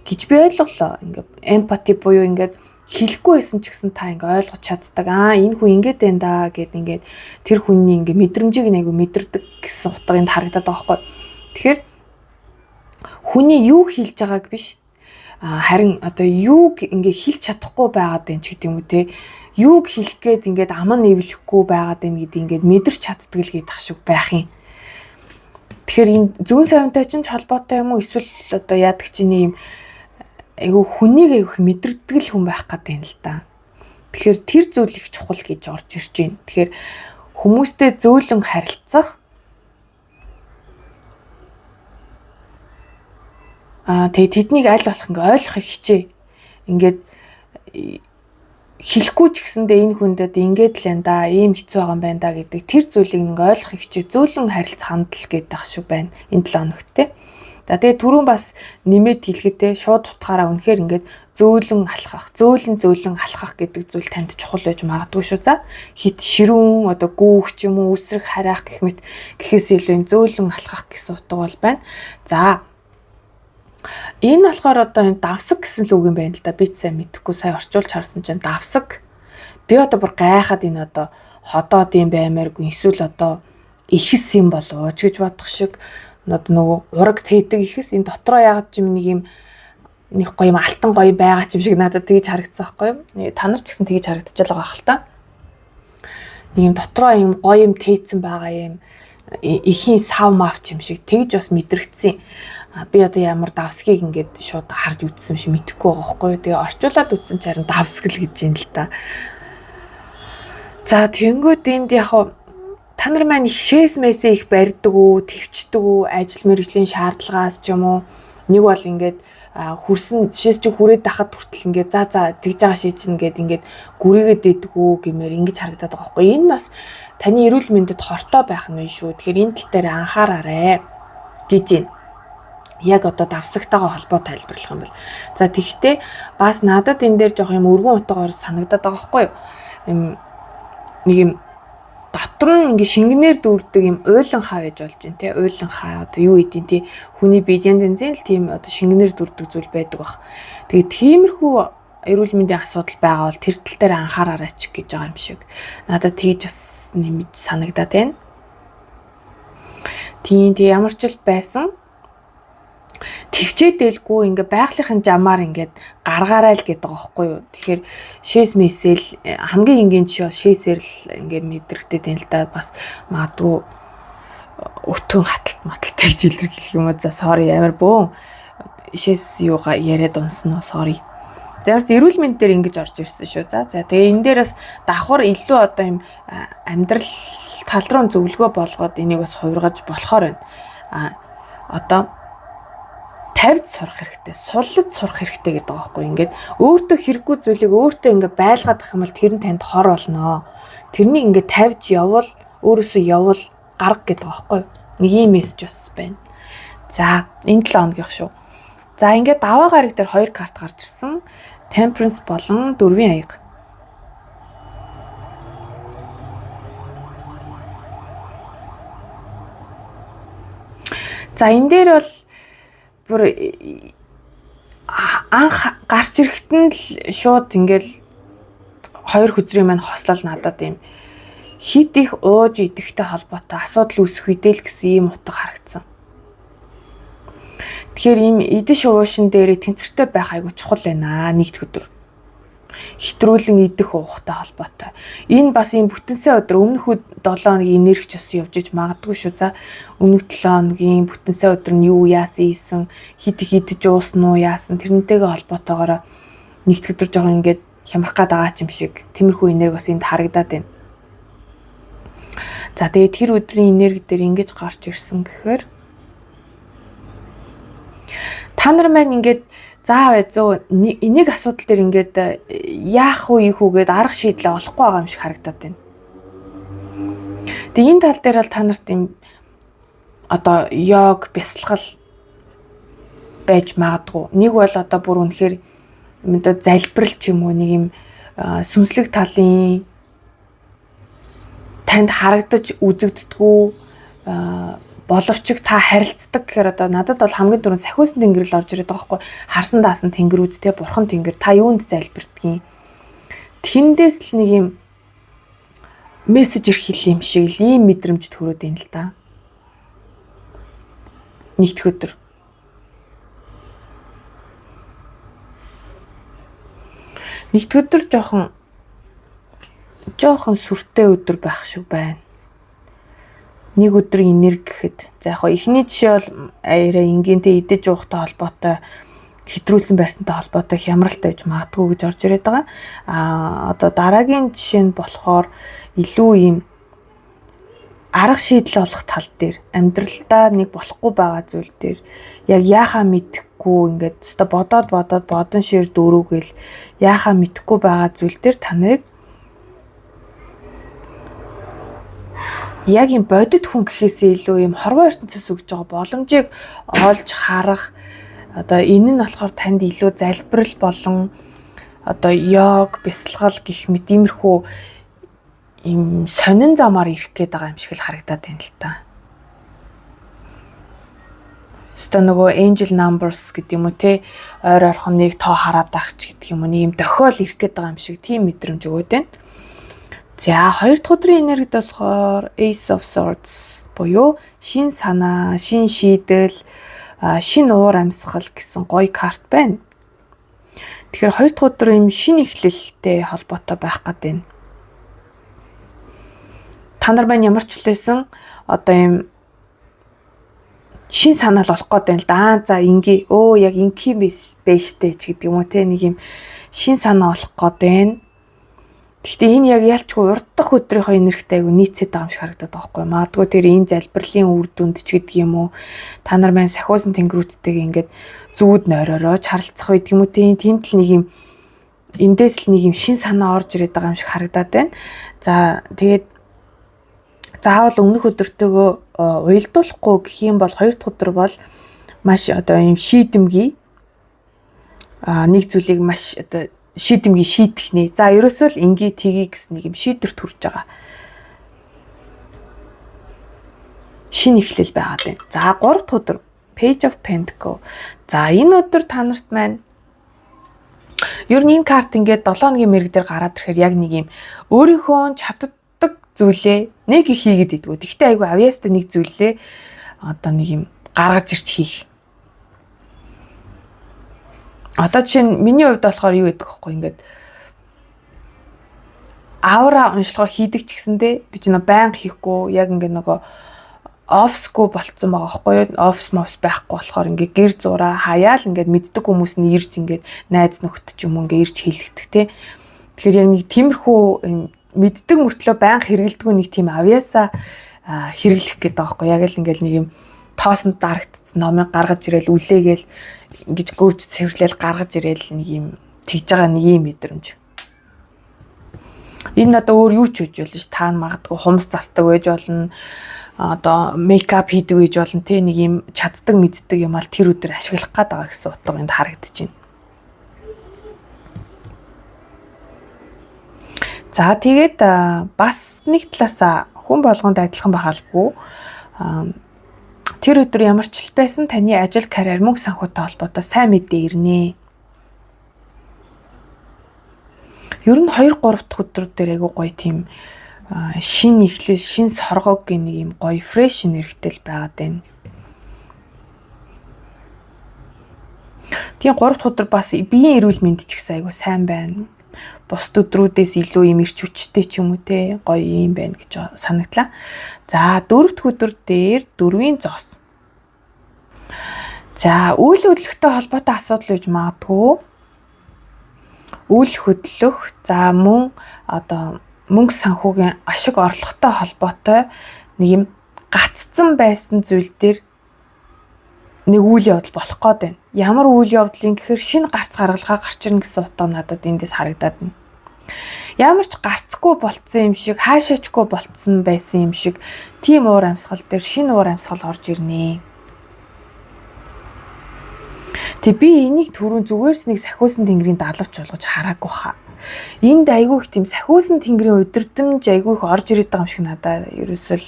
гэж би ойлголоо. Ингээд эмпати буюу ингээд хэлэхгүй байсан ч гэсэн та ингээд ойлгож чаддаг. Энэ хүн ингээд байна да гэд ингээд тэр хүний ингээд мэдрэмжийг нэг мэдэрдэг гэсэн утга энд харагдаад байгаа байхгүй. Тэгэхээр хүний юу хэлж байгааг биш харин одоо юуг ингээд хэлж чадахгүй байгаад байна ч гэдэг юм уу те. Юуг хэлэх гээд ингээд аман нэвлэхгүй байгаад байна гэдэг ингээд мэдэрч чаддаг л гэдэг шиг байх юм. Тэгэхээр энэ зүүн савинтай ч холбоотой юм уу эсвэл одоо яадаг чинь юм айгу хүнийг айгу мэдэрдэг л хүн байх гэдэг юм л да. Тэгэхээр тэр зүйл их чухал гэж орж ирж байна. Тэгэхээр хүмүүстэй зөөлөн харилцах тэгээ тэднийг аль болох ингээ ойлгохыг хичээ. Ингээд хэлэхгүй ч гэсэндээ энэ хүндэд ингээд л энэ да, ийм хэцүү байгаа юм байна да гэдэг тэр зүйлийг ингээ ойлгохыг хичээ. Зөөлөн харилцах хандлал гэдэг шиг байна энэ 7 хоногт те. За тэгээ түрүүн бас нэмээд хэлэхдээ шууд утгаараа үнэхээр ингээд зөөлөн алхах гэдэг зүйл танд чухал байж магадгүй шүү. За хит ширүүн одоо гүүх ч юм уу үсрэх харайх гэх мэт гэхээс илүү юм зөөлөн алхах гэсэн утга бол байна. За энэ болохоор одоо энэ давсаг гэсэн л үг юм байна л да. Би ч сайн мэдэхгүй сая орчуулж харсан чинь давсаг. Би одоо бүр гайхаад энэ одоо ходоод юм баймааргүй эсвэл одоо ихэс юм болов ч гэж бодох шиг нөгөө ураг тээдэг ихэс энэ дотроо ягаад ч юм нэг гоё юм алтан гоё байгаа ч юм шиг надад тэгж харагдсан байхгүй юу? Та нар ч гэсэн тэгж харагдчихж байгаа хэл та. Нэг юм дотроо юм гоё юм тээцэн байгаа юм ихийн сав мав ч юм шиг тэгж бас мэдрэгдсэн. Би одоо ямар давсгийг ингээд шууд харж үзсэн юм шиг мэдэхгүй байгаа байхгүй юу? Тэгээ орчуулад үзсэн ч харин давсаг л гэж юм л та. За тэнгүүд энд яг та нар маань их шээсмээсээ их барьдаг уу, твчдэг уу, ажил мэргэжлийн шаардлагаас ч юм уу. Нэг бол ингээд хөрсөн шээс чи хүрээд тахад хүртэл ингээд за тэгж байгаа шээ чинь ингээд гүрийгээд дээдэг үү гэмээр ингэж харагдаад байгаа байхгүй. Энэ бас таны эрүүл мэндэд хортой байх нь шүү. Тэгэхээр энэ тал дээр анхаараарай гэж байна. Яг одоо давсагтайгаа холбоо тайлбарлах юм бол. За тэгвэл бас надад энэ дээр жоох юм өргөн утгаар санагдаад байгаа байхгүй юу? Нэг юм дотор нь ингээ шингэнээр дүүрдэг юм уйлан хаа гэж болж байна тий. Уйлан хаа одоо юу гэдэг тий. Хүний бид янз янзын л тийм одоо шингэнээр дүүрдэг зүйл байдаг баг. Тэгээ тиймэрхүү эрүүл мэндийн асуудал байгаа бол тэр тал дээр анхаараарай ч гэж байгаа юм шиг. Надад тэгж бас нэмж санагдаад байна. Тийм ямар ч л байсан твчээдэлгүй ингээ байгалийнхын жамаар ингээд гаргаарай л гэдэг байгаа байхгүй юу. Тэгэхээр шээс месэл хамгийн энгийн жишээ шээсээр л ингээ мэдрэгдээд байна л да. Бас магадгүй өтгөн хаталт гэж илэрхийлэх юм уу. За sorry амар бөө. Шээс юугаа яриад унсноо sorry. Зээрс эрүүл мэнд дээр ингэж орж ирсэн шүү. За тэгээ энэ дээр бас давхар илүү одоо юм амьдрал тал руу зөвлөгөө болгоод энийг бас хувиргаж болохоор байна. Одоо тавьд сурах хэрэгтэй, суллаж сурах хэрэгтэй гэдэг байгаа байхгүй. Ингээд өөртөө хэрэггүй зүйлийг өөртөө ингээд байлгаад ах юм бол тэр нь танд хор болно. Тэрнийг ингээд тавьж явал, өөрөөсөө явал гарга гэдэг байгаа байхгүй. Нэг юм мессеж бас байна. За, энэ 7 хоногийнх шүү. За, ингээд даваа гараг дээр 2 карт гарч ирсэн. Temperance болон дөрвийн аяга. За, энэ дээр бол бүр анх гарч ирэхэд нь л шууд ингээл 2 хүзрийн маань хослол надад юм хит их ууж идэхтэй холбоотой асуудал үүсэх үедээ л гэсэн ийм утга харагдсан. Тэгэхээр ийм идэж уушин дээр тэнцвэртэй байх айгу чухал байна нэгд өдөр. Хитрүүлэн идэх уухтай холбоотой. Энэ бас ийм бүтэнсээ өдөр өмнөх 7 хоногийн энерги бас явж иж магадгүй шүү. За өмнөх 7 хоногийн бүтэнсээ өдөр нь юу яасан, хит идэж уусан уу яасан тэрнтэйгээ холбоотойгоор нэгд өдөр жоо ингээд хямрах гад байгаа ч юм шиг тиймэрхүү энерги бас энд харагдаад байна. За тэгээд тэр өдрийн энерги дээр ингэж гарч ирсэн гэхээр Та нар маань ингээд заавал энийг асуудал дээр ингээд яах вэ ийхүүгээд арга шийдлээ олохгүй байгаа юм шиг харагдаад байна. Тэгээ энэ тал дээр бол та нарт юм одоо йог, бясалгал байж магадгүй. Нэг бол одоо бүр үнэхээр одоо залбирал ч юм уу нэг юм сүнслэг талын танд харагдаж үзэгддэггүй боловч та харилцдаг гэхээр одоо надад бол хамгийн түрүүнд сахиусан тэнгэрэл орж ирээд байгаа байхгүй. Харсан даасан тэнгэрүүд те бурхан тэнгэр та юунд залбирдгийг. Тэндээс л нэг юм мессеж ирэх юм шиг л ийм мэдрэмж төрөөд байна л да. Нэгдүгээр өдөр. Нэгдүгээр өдөр жоохон сүртэй өдөр байх шиг байна. Нэг өдрийн энерги гэхэд за яг эхний жишээ бол арай энгийнтэй идэж уухтай холбоотой хэтрүүлсэн байрсантай холбоотой хямралтай гэж магадгүй гэж орж ирээд байгаа. Одоо дараагийн жишээ нь болохоор илүү ийм арга шийдэл олох тал дээр амьдралдаа нэг болохгүй байгаа зүйл дээр яг яахаа мэдэхгүй ингээд өстой бодон шир дөрүүгээл яахаа мэдэхгүй байгаа зүйл дээр та нарыг яг юм бодит хүн гэхээсээ илүү юм хорвоо ертөнцөөс өгж байгаа боломжийг олж харах одоо энэ нь болохоор танд илүү залбирал болон одоо йог, бясалгал гэх мэт иймэрхүү им сонин замаар ирэх гээд байгаа юм шиг л харагдаад байна л та. Өстой нөгөө angel numbers гэдэг юм уу те ойр ойрхон нэг тоо хараад байх ч гэдэг юм уу нэг юм дохиол ирэх гээд байгаа юм шиг тийм мэдрэмж өгөөд байна. За хоёр дахь өдрийн энергид болохоор Ace of Swords буюу шин санаа, шин шийдэл, шин уур амьсгал гэсэн гоё карт байна. Тэгэхээр хоёр дахь өдөр юм шин эхлэлтэй холбоотой байх гээд байна. Та нар маань ямар ч лээсэн одоо юм шин санаал олох гээд байна л да. За ингээ яг ингийн бэжтэй ч гэдэг юм уу те нэг юм шин санаа олох гээд байна. Гэхдээ энэ яг ялчгүй урд дахь өдрийнхөө энергитэй айгу нийцээд байгаа юм шиг харагдаад байгаа байхгүй. Магадгүй тэр энэ залбирлын үр дүнд ч гэдэг юм уу. Та нар маань сахиусан тэнгэрүүдтэйг ингээд зүүд нойророоч харилцах үед юм уу те тэнд л нэг юм эндээс л нэг юм шин санаа орж ирээд байгаа юм шиг харагдаад байна. За тэгээд заавал өмнөх өдөртөөгөө уялдуулахгүй гэх юм бол хоёр дахь өдөр бол маш одоо юм шийдэмгий нэг зүйлийг маш одоо шийдэмгий шийдэх нэ. За ерөөсөө л ингээ тгий гэсэн нэг юм шийдвэрт хүрч байгаа. Шинэ эхлэл байгаад байна. За 3 дахь өдөр Page of Pentacles. За энэ өдөр та нарт маань ер нь энэ карт ингээд 7 хоногийн мэрэг дээр гараад ирэхээр яг нэг юм өөрийнхөө чаддаг зүйлээ нэг их хийгээд идэггүй. Тэгтээ айгүй авьяастай нэг зүйлээ одоо нэг юм гаргаж ирж хийх. Одоо жишээ нь миний хувьд болохоор юу гэдэг вэ ингээд аура уншилгоо хийдэг ч гэсэндээ би ч нөө байнга хийхгүй яг ингээд нөгөө офсгүй болцсон байгаа байхгүй юу офс байхгүй болохоор ингээд гэр зураа хаяал ингээд мэддэг хүмүүс нь ирж ингээд найз нөхдөд ч юм уу ингээд ирж хэлэгдэх те. Тэгэхээр яг нэг тиймэрхүү мэддэг мөртлөө байнга хэрэгэлдэг нэг тийм авьяасаа хэрэглэх гэдэг байгаа байхгүй яг л ингээд нэг юм тоосонд дарагдсан номыг гаргаж ирээл үлээгээл ингэж гүйж цэвэрлээл гаргаж ирээл нэг юм тэгж байгаа нэг юм мэдрэмж. Энэ одоо өөр юу ч үж болно ш та магадгүй хумс застдаг байж болно одоо мейкап хийдэг байж болно те нэг юм чаддаг мэддэг юм ал тэр өдөр ашиглах гээд байгаа гэсэн утга энд харагдаж байна. За тэгээд бас нэг талаас хүн болгонд адилхан бахалгүй тэр өдөр ямар ч л байсан таны ажил карьер мөнгө санхүүтэй холбоотой сайн мэдээ ирнэ. Ер нь 2-3 дахь өдөр дээр айгу гоё тийм шин эхлэл, шин соргог гэх нэг юм гоё фреш энергитэй л байгаад байна. Тийм 3 дахь өдөр бас биеийн эрүүл мэнд ч гэсэн айгу сайн байна. Бусд өдрүүдээс илүү юм ирч хүчтэй ч юм уу те гоё юм байна гэж санагдлаа. За 4 дахь өдөр дээр 4-ийн зоос. За үйл хөдлөлттэй холбоотой асуудал гэж магадгүй. Үйл хөдлөх за мөн одоо мөнгө санхүүгийн ашиг орлоготой холбоотой нэг юм гаццсан байсан зүйл дээр нэг үйл явдал болох гээд байна. Ямар үйл явдлын гэхээр шинэ гарц гаргалгаа гарч ирнэ гэсэн утга надад эндээс харагдаад байна. Ямар ч гарцгүй болцсон юм шиг, хаашаачгүй болцсон байсан юм шиг тийм уур амьсгал дээр шинэ уур амьсгал орж ирнэ. Тэг би энийг түрүүн зүгээр ч нэг сахиусан тэнгэрийн даалгавч болгож хараагүй хаа. Энд айгүй их тийм сахиусан тэнгэрийн удирдамж айгүй их орж ирээд байгаа юм шиг надад ерөөсөл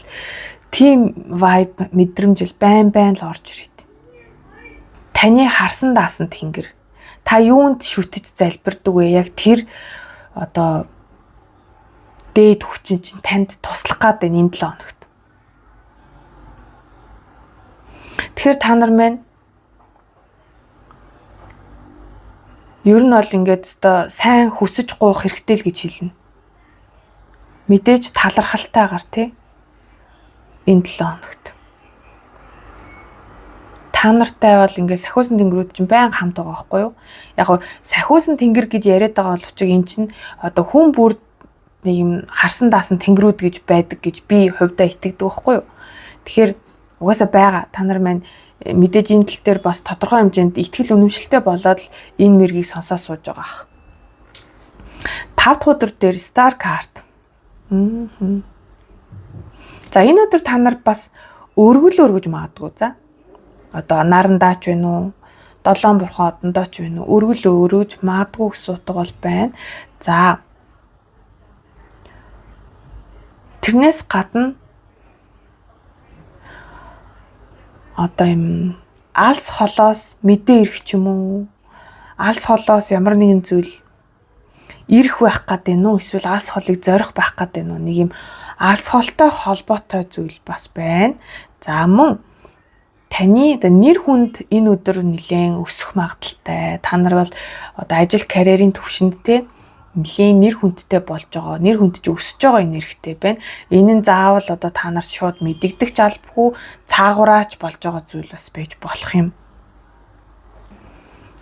тийм vibe мэдрэмжил байн л орж ирээд. Таны харсан даасан тэнгэр. Та юунд шүтэж залбирдаг вэ? Яг тэр одоо дээд хүчин чинь танд туслах гээд байна энэ 7 хоногт. Тэгэхээр та нар маань ер нь бол ингээд одоо сайн хүсэж гуух хэрэгтэй л гэж хэлнэ. Мэдээж талархалтайгаар тий энэ 7 хоногт. Та нартай бол ингээд сахиусан тэнгэрүүд чинь байн хамт байгаа байхгүй юу? Яг гоо сахиусан тэнгэр гэж яриад байгаа боловч эн чинь одоо хүн бүр нэг юм харсан даасан тэнгэрүүд гэж байдаг гэж би хувьдаа итгэдэг байхгүй юу? Тэгэхээр угаасаа байгаа. Та нар маань мэдээж энэ тал дээр бас тодорхой хэмжээнд итгэл үнэмшилтэй болоод л энэ мэргийг сонсоод сууж байгаа ах. 5 дахь өдөр дээр Star Card. За энэ өдөр та нар бас өргөж магадгүй за. Одоо нарандаач вэ нү? 7 бурхан одондооч вэ нү? Өргөж магадгүй гэсэн утга бол байна. За. Тэрнээс гадна одоо юм алс холоос мэдээ ирэх ч юм уу? Алс холоос ямар нэгэн зүйл ирэх байх гэдэг нь үү? Эсвэл алс холыг зорих байх гэдэг нь үү? Нэг юм алс холтой холбоотой зүйл бас байна. За мөн таны нэр хүнд энэ өдөр нэлээд өсөх магадaltaй. Та нар бол одоо ажил карьерийн төвшөнд те нэлээд нэр хүндтэй болж байгаа. Нэр хүнд ч өсөж байгаа энергитэй байна. Энэ нь заавал одоо та нарт шууд мэдэгдэх жалбгүй цаагураач болж байгаа зүйл бас байж болох юм.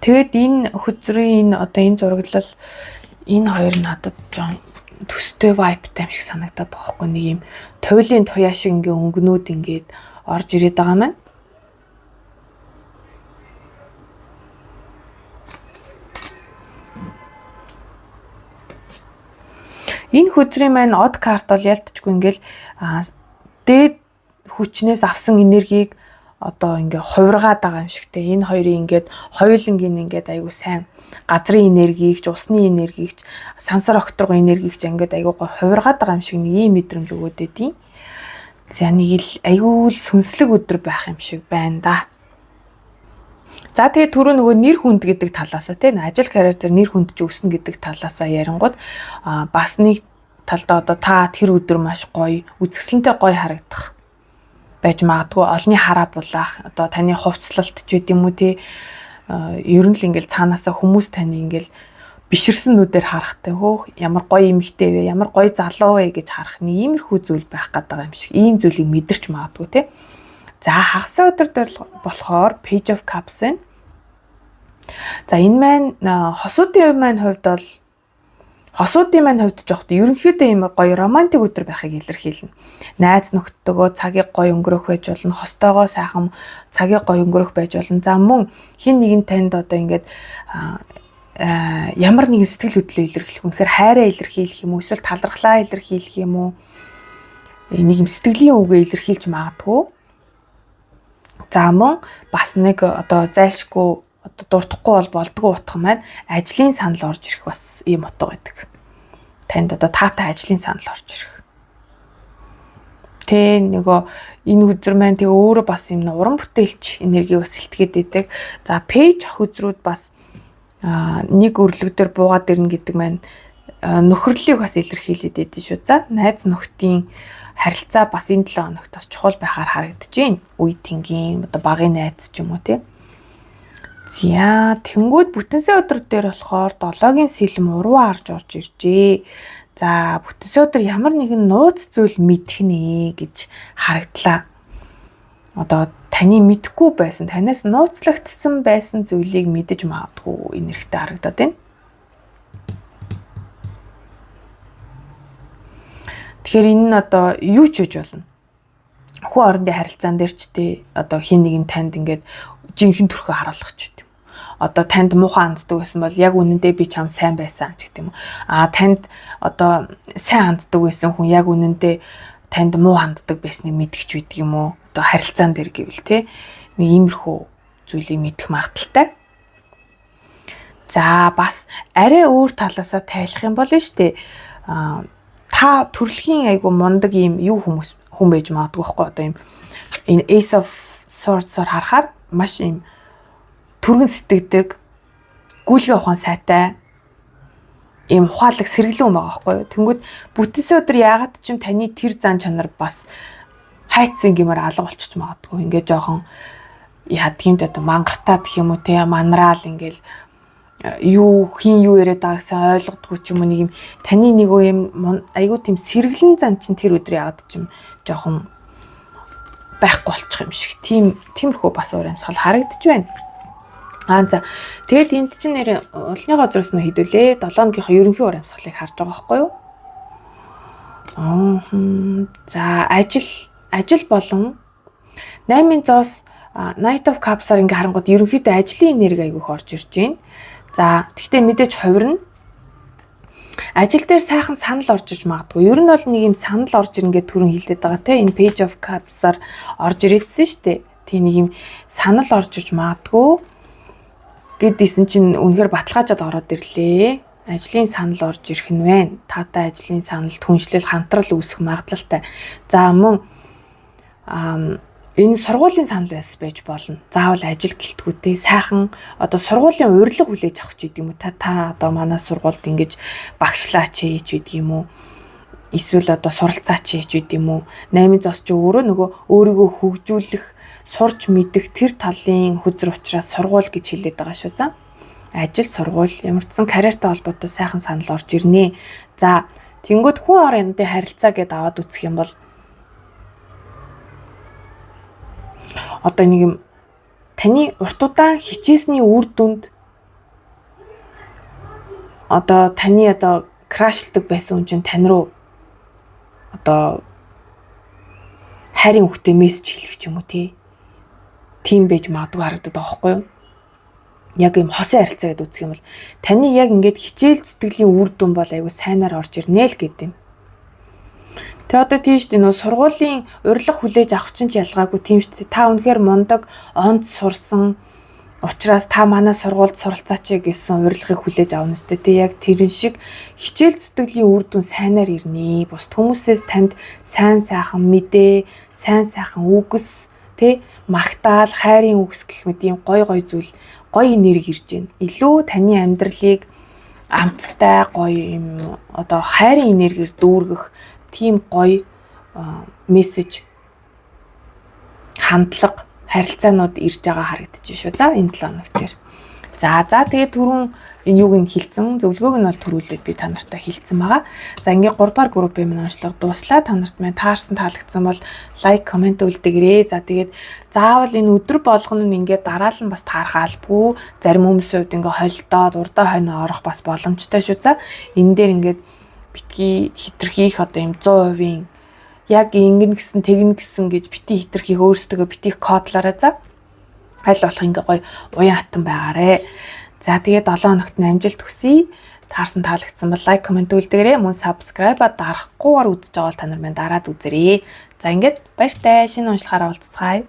Тэгэд энэ хөзрийн одоо энэ зураглал энэ хоёр надад жоон төстэй vibeтай юм шиг санагдаад байгаа хгүй. Нэг юм туйлын туяа шиг ингээ өнгөнүүд ингээд орж ирээд байгаа маань. Энэ хөзрийн маань од карт бол ялтчгүй ингээл дээд хүчнээс авсан энергийг одоо ингээ хувиргаад байгаа юм шигтэй. Энэ хоёрын ингээд хоёулангийн ингээд айгуу сайн газрын энергийг ч усны энергийг ч сансар окторгоо энергийг ч ингээд айгуу гоо хувиргаад байгаа юм шиг нэг ийм мэдрэмж өгөөд байдیں۔ За нэг л айгуу л сүнслэг өдөр байх юм шиг байна да. За тэгээ түрүү нөгөө нэр хүнд гэдэг талаасаа тийм ажил карьер дээр нэр хүнд ч өснө гэдэг талаасаа ярингууд бас нэг талдаа одоо та тэр өдөр маш гоё үзэсгэлэнтэй гоё харагдах байж магадгүй олны хараа булаах одоо таны хувцлалт ч гэдэм үү тий ер нь л ингээл цаанаасаа хүмүүс таны ингээл биширсэн нүдээр харахтай хөөх ямар гоё эмэгтэй вэ ямар гоё залуу вэ гэж харах нэг иймэрхүү зүйл байх гэдэг юм шиг ийм зүйлийг мэдэрч магадгүй тий. За хагас өдөр дээр болохоор Page of Cups байна. За энэ маань хосуудын хувьд бол жоохт ерөнхийдөө юм гоё романтик өдөр байхыг илэрхийлнэ. Найз нөхдөдөө цагийг гоё өнгөрөх байж болно, хостойгоо сайхан цагийг гоё өнгөрөх байж болно. За мөн хин нэгэн танд одоо ингээд ямар нэгэн сэтгэл хөдлөлөө илэрхийлэх, үнэхээр хайраа илэрхийлэх юм уу, эсвэл талархлаа илэрхийлэх юм уу? Нэг юм сэтгэлийн үгээ илэрхийлж магадгүй. За мөн бас нэг одоо зайлшгүй одоо дуртахгүй болдгоо утга маань ажлын санал орж ирэх бас ийм утга байдаг. Танд одоо таатай ажлын санал орж ирэх. Тэ нөгөө энэ өдөр маань тэг өөрөө бас юм уран бүтээлч энергийг бас илтгээд идэг. За пэйж хөзрүүд бас нэг өрлөг дээр буугаад ирнэ гэдэг маань нөхөрлөлийг бас илэрхийлээд идэв шүү. За найз нөхдийн харилцаа бас энэ 7 хоногт бас чухал байхаар харагдаж байна. Үе тэнгийн одоо багын найз ч юм уу тий. За тэнгүүд бүтэнсэ өдөр дээр болохоор 7-гийн сэлэм уруу харж орж иржээ. За бүтэнсэ өдөр ямар нэгэн нууц зүйл мэдэх нэ гэж харагдлаа. Одоо таны мэдхгүй байсан, танаас нууцлагдсан байсан зүйлийг мэдэж магадгүй энергтэй харагдаад байна. Тэгэхээр энэ нь одоо юу ч үж болно. хүн орондын харилцаан дээр ч тий одоо хин нэг нь танд ингээд жинхэнэ төрхөө харуулах ч гэдэг юм. Одоо танд муухай ханддаг байсан бол яг үнэндээ би чам сайн байсан ч гэдэг юм. Танд одоо сайн ханддаг байсан хүн яг үнэндээ танд муу ханддаг байсныг мэдгэж байдаг юм уу? Одоо харилцаан дээр гэвэл тий нэг иймэрхүү зүйлийг мэдэх магадaltaй. За бас арай өөр талаасаа тайлах юм бол штэ та төрөлхийн айгу мундаг юм юу хүн байж магадгүй байхгүй одоо юм энэ Ace of Swords-оор харахаар маш юм түргэн сэтгэдэг гүйлгээ ухаан сайтай ийм ухаалаг сэргэлэн хүн байгаа байхгүй юу. Тэнгүүд бүтэнсээ өдөр яагаад ч юм таны тэр зан чанар бас хайцсан гэмээр алга болчих магадгүй. Ингээ жоохон ядгиймд одоо мангартаад гэх юм уу те манраал ингээл юу хин юу яриад байгааг сайн ойлгодгүй ч юм уу нэг юм таны нэг юм айгуу тийм сэргэлэн зан чин тэр өдөр яагаад ч юм жоохон байхгүй болчих юм шиг тиймэрхүү бас өөр амьсгал харагдаж байна. За тэгээд энд чинь нэр улныхоо зурс нь хэдүүлээ 7 өдрийнхөө ерөнхий уур амьсгалыг харж байгаа байхгүй юу? За ажил болон 8-100-ос Knight of Cups-аар ингээ харангууд ерөнхийдөө ажлын энерги айгүйх орж ирж байна. За тэгтээ мэдээж хувирна. Ажил дээр сайхан санал орж иж магадгүй. Ер нь бол нэг юм санал орж ирнгээ түрэн хэлээд байгаа те энэ Page of Cups-аар орж ирсэн шүү дээ. Тийм нэг юм санал орж иж магадгүй. Гэдээсэн чинь үнэхээр баталгаажаад ороод ирлээ. Ажлын санал орж ирэх нь байна. Таатай ажлын санал түншлэл хамтрал үүсэх магадлалтай. За мөн энэ сургуулийн санал байж болно. Заавал ажил гэлтгүүтэй сайхан одоо сургуулийн урилга хүлээж авах ч гэдэг юм уу. Та одоо манай сургуульд ингэж багшлаач хийж гэдэг юм уу. Эсвэл одоо суралцаач хийж гэдэг юм уу. 8-100-ос ч өөрөө нөгөө өөрийгөө хөгжүүлэх сурч мэдэх тэр талын хүзэр учраас сургууль гэж хэлээд байгаа шүү. За ажил сургууль ямар ч сан карьертай холбоотой сайхан санал орж ирнэ. За тэнгууд хүн орондын харилцаа гэдээ аваад үзэх юм бол одоо нэг юм таны урт удаан хичээсний үр дүнд одоо таны одоо крашлдаг байсан хүн чинь тань руу одоо хайрын үгтэй мессеж хэлэх ч юм уу тийм байж магадгүй харагдаад байгаа байхгүй юу? Яг юм хосын харилцаа гэдээ үзэх юм бол таны яг ингээд хичээл зүтгэлийн үр дүн бол айгүй сайнаар орж ирнэ л гэдэг юм. Тэгээ одоо тийш дээ нөө сургуулийн урилга хүлээж авах чинь ч ялгаагүй тийм шүү дээ. Та үнэхээр мундаг онд сурсан учраас та манай сургуульд суралцаач гэсэн урилгыг хүлээж авна сте. Тэг яг тэрэн шиг хичээл зүтгэлийн үр дүн сайнаар ирнэ. Бус хүмүүсээс танд сайн сайхан мэдээ, сайн сайхан үгс магтаал, хайрын үгс гэх мэт ийм гой зүйл, гоё энерги ирж байна. Илүү таны амьдралыг амттай гоё юм одоо хайрын энергиэр дүүргэх тийм гоё мессеж хандлага харилцаанууд ирж байгаа харагдаж шүү. За энэ 7 хоног төр. За тэгээд түрүүн энэ юуг нь хилцэн зөвлөгөөг нь бол төрүүлээд би та нартай хилцэн байгаа. За ингээд 3 дугаар группийн минь онцлог дуслаа. Та нарт маань таарсан таалагдсан бол лайк, комент үлдээгээрэй. За тэгээд заавал энэ өдөр болгоно нь ингээд дараалал нь бас таарах албагүй. Зарим хүмүүсийн хувьд ингээд холдоод урдаа хойноо орох бас боломжтой шүү. За энэ дээр ингээд битгий хитрхийх одоо юм 100% яг ингэн гисэн тэгнэ гисэн гэж бити хитрхийх өөрсдөө битих кодлаараа за аль болох ингээ гоё уян хатан байгаарэ. За тэгээд 7 хоногт амжилт хүсье. Таарсан таалагдсан бол лайк, комент үлдээгээрэй. Мөн subscribe-а дарахгүйгээр үзэж байгаа бол та нар минь дараад үзээрэй. За ингээд баяртай шинэ уншлахаараа уулзцгаая.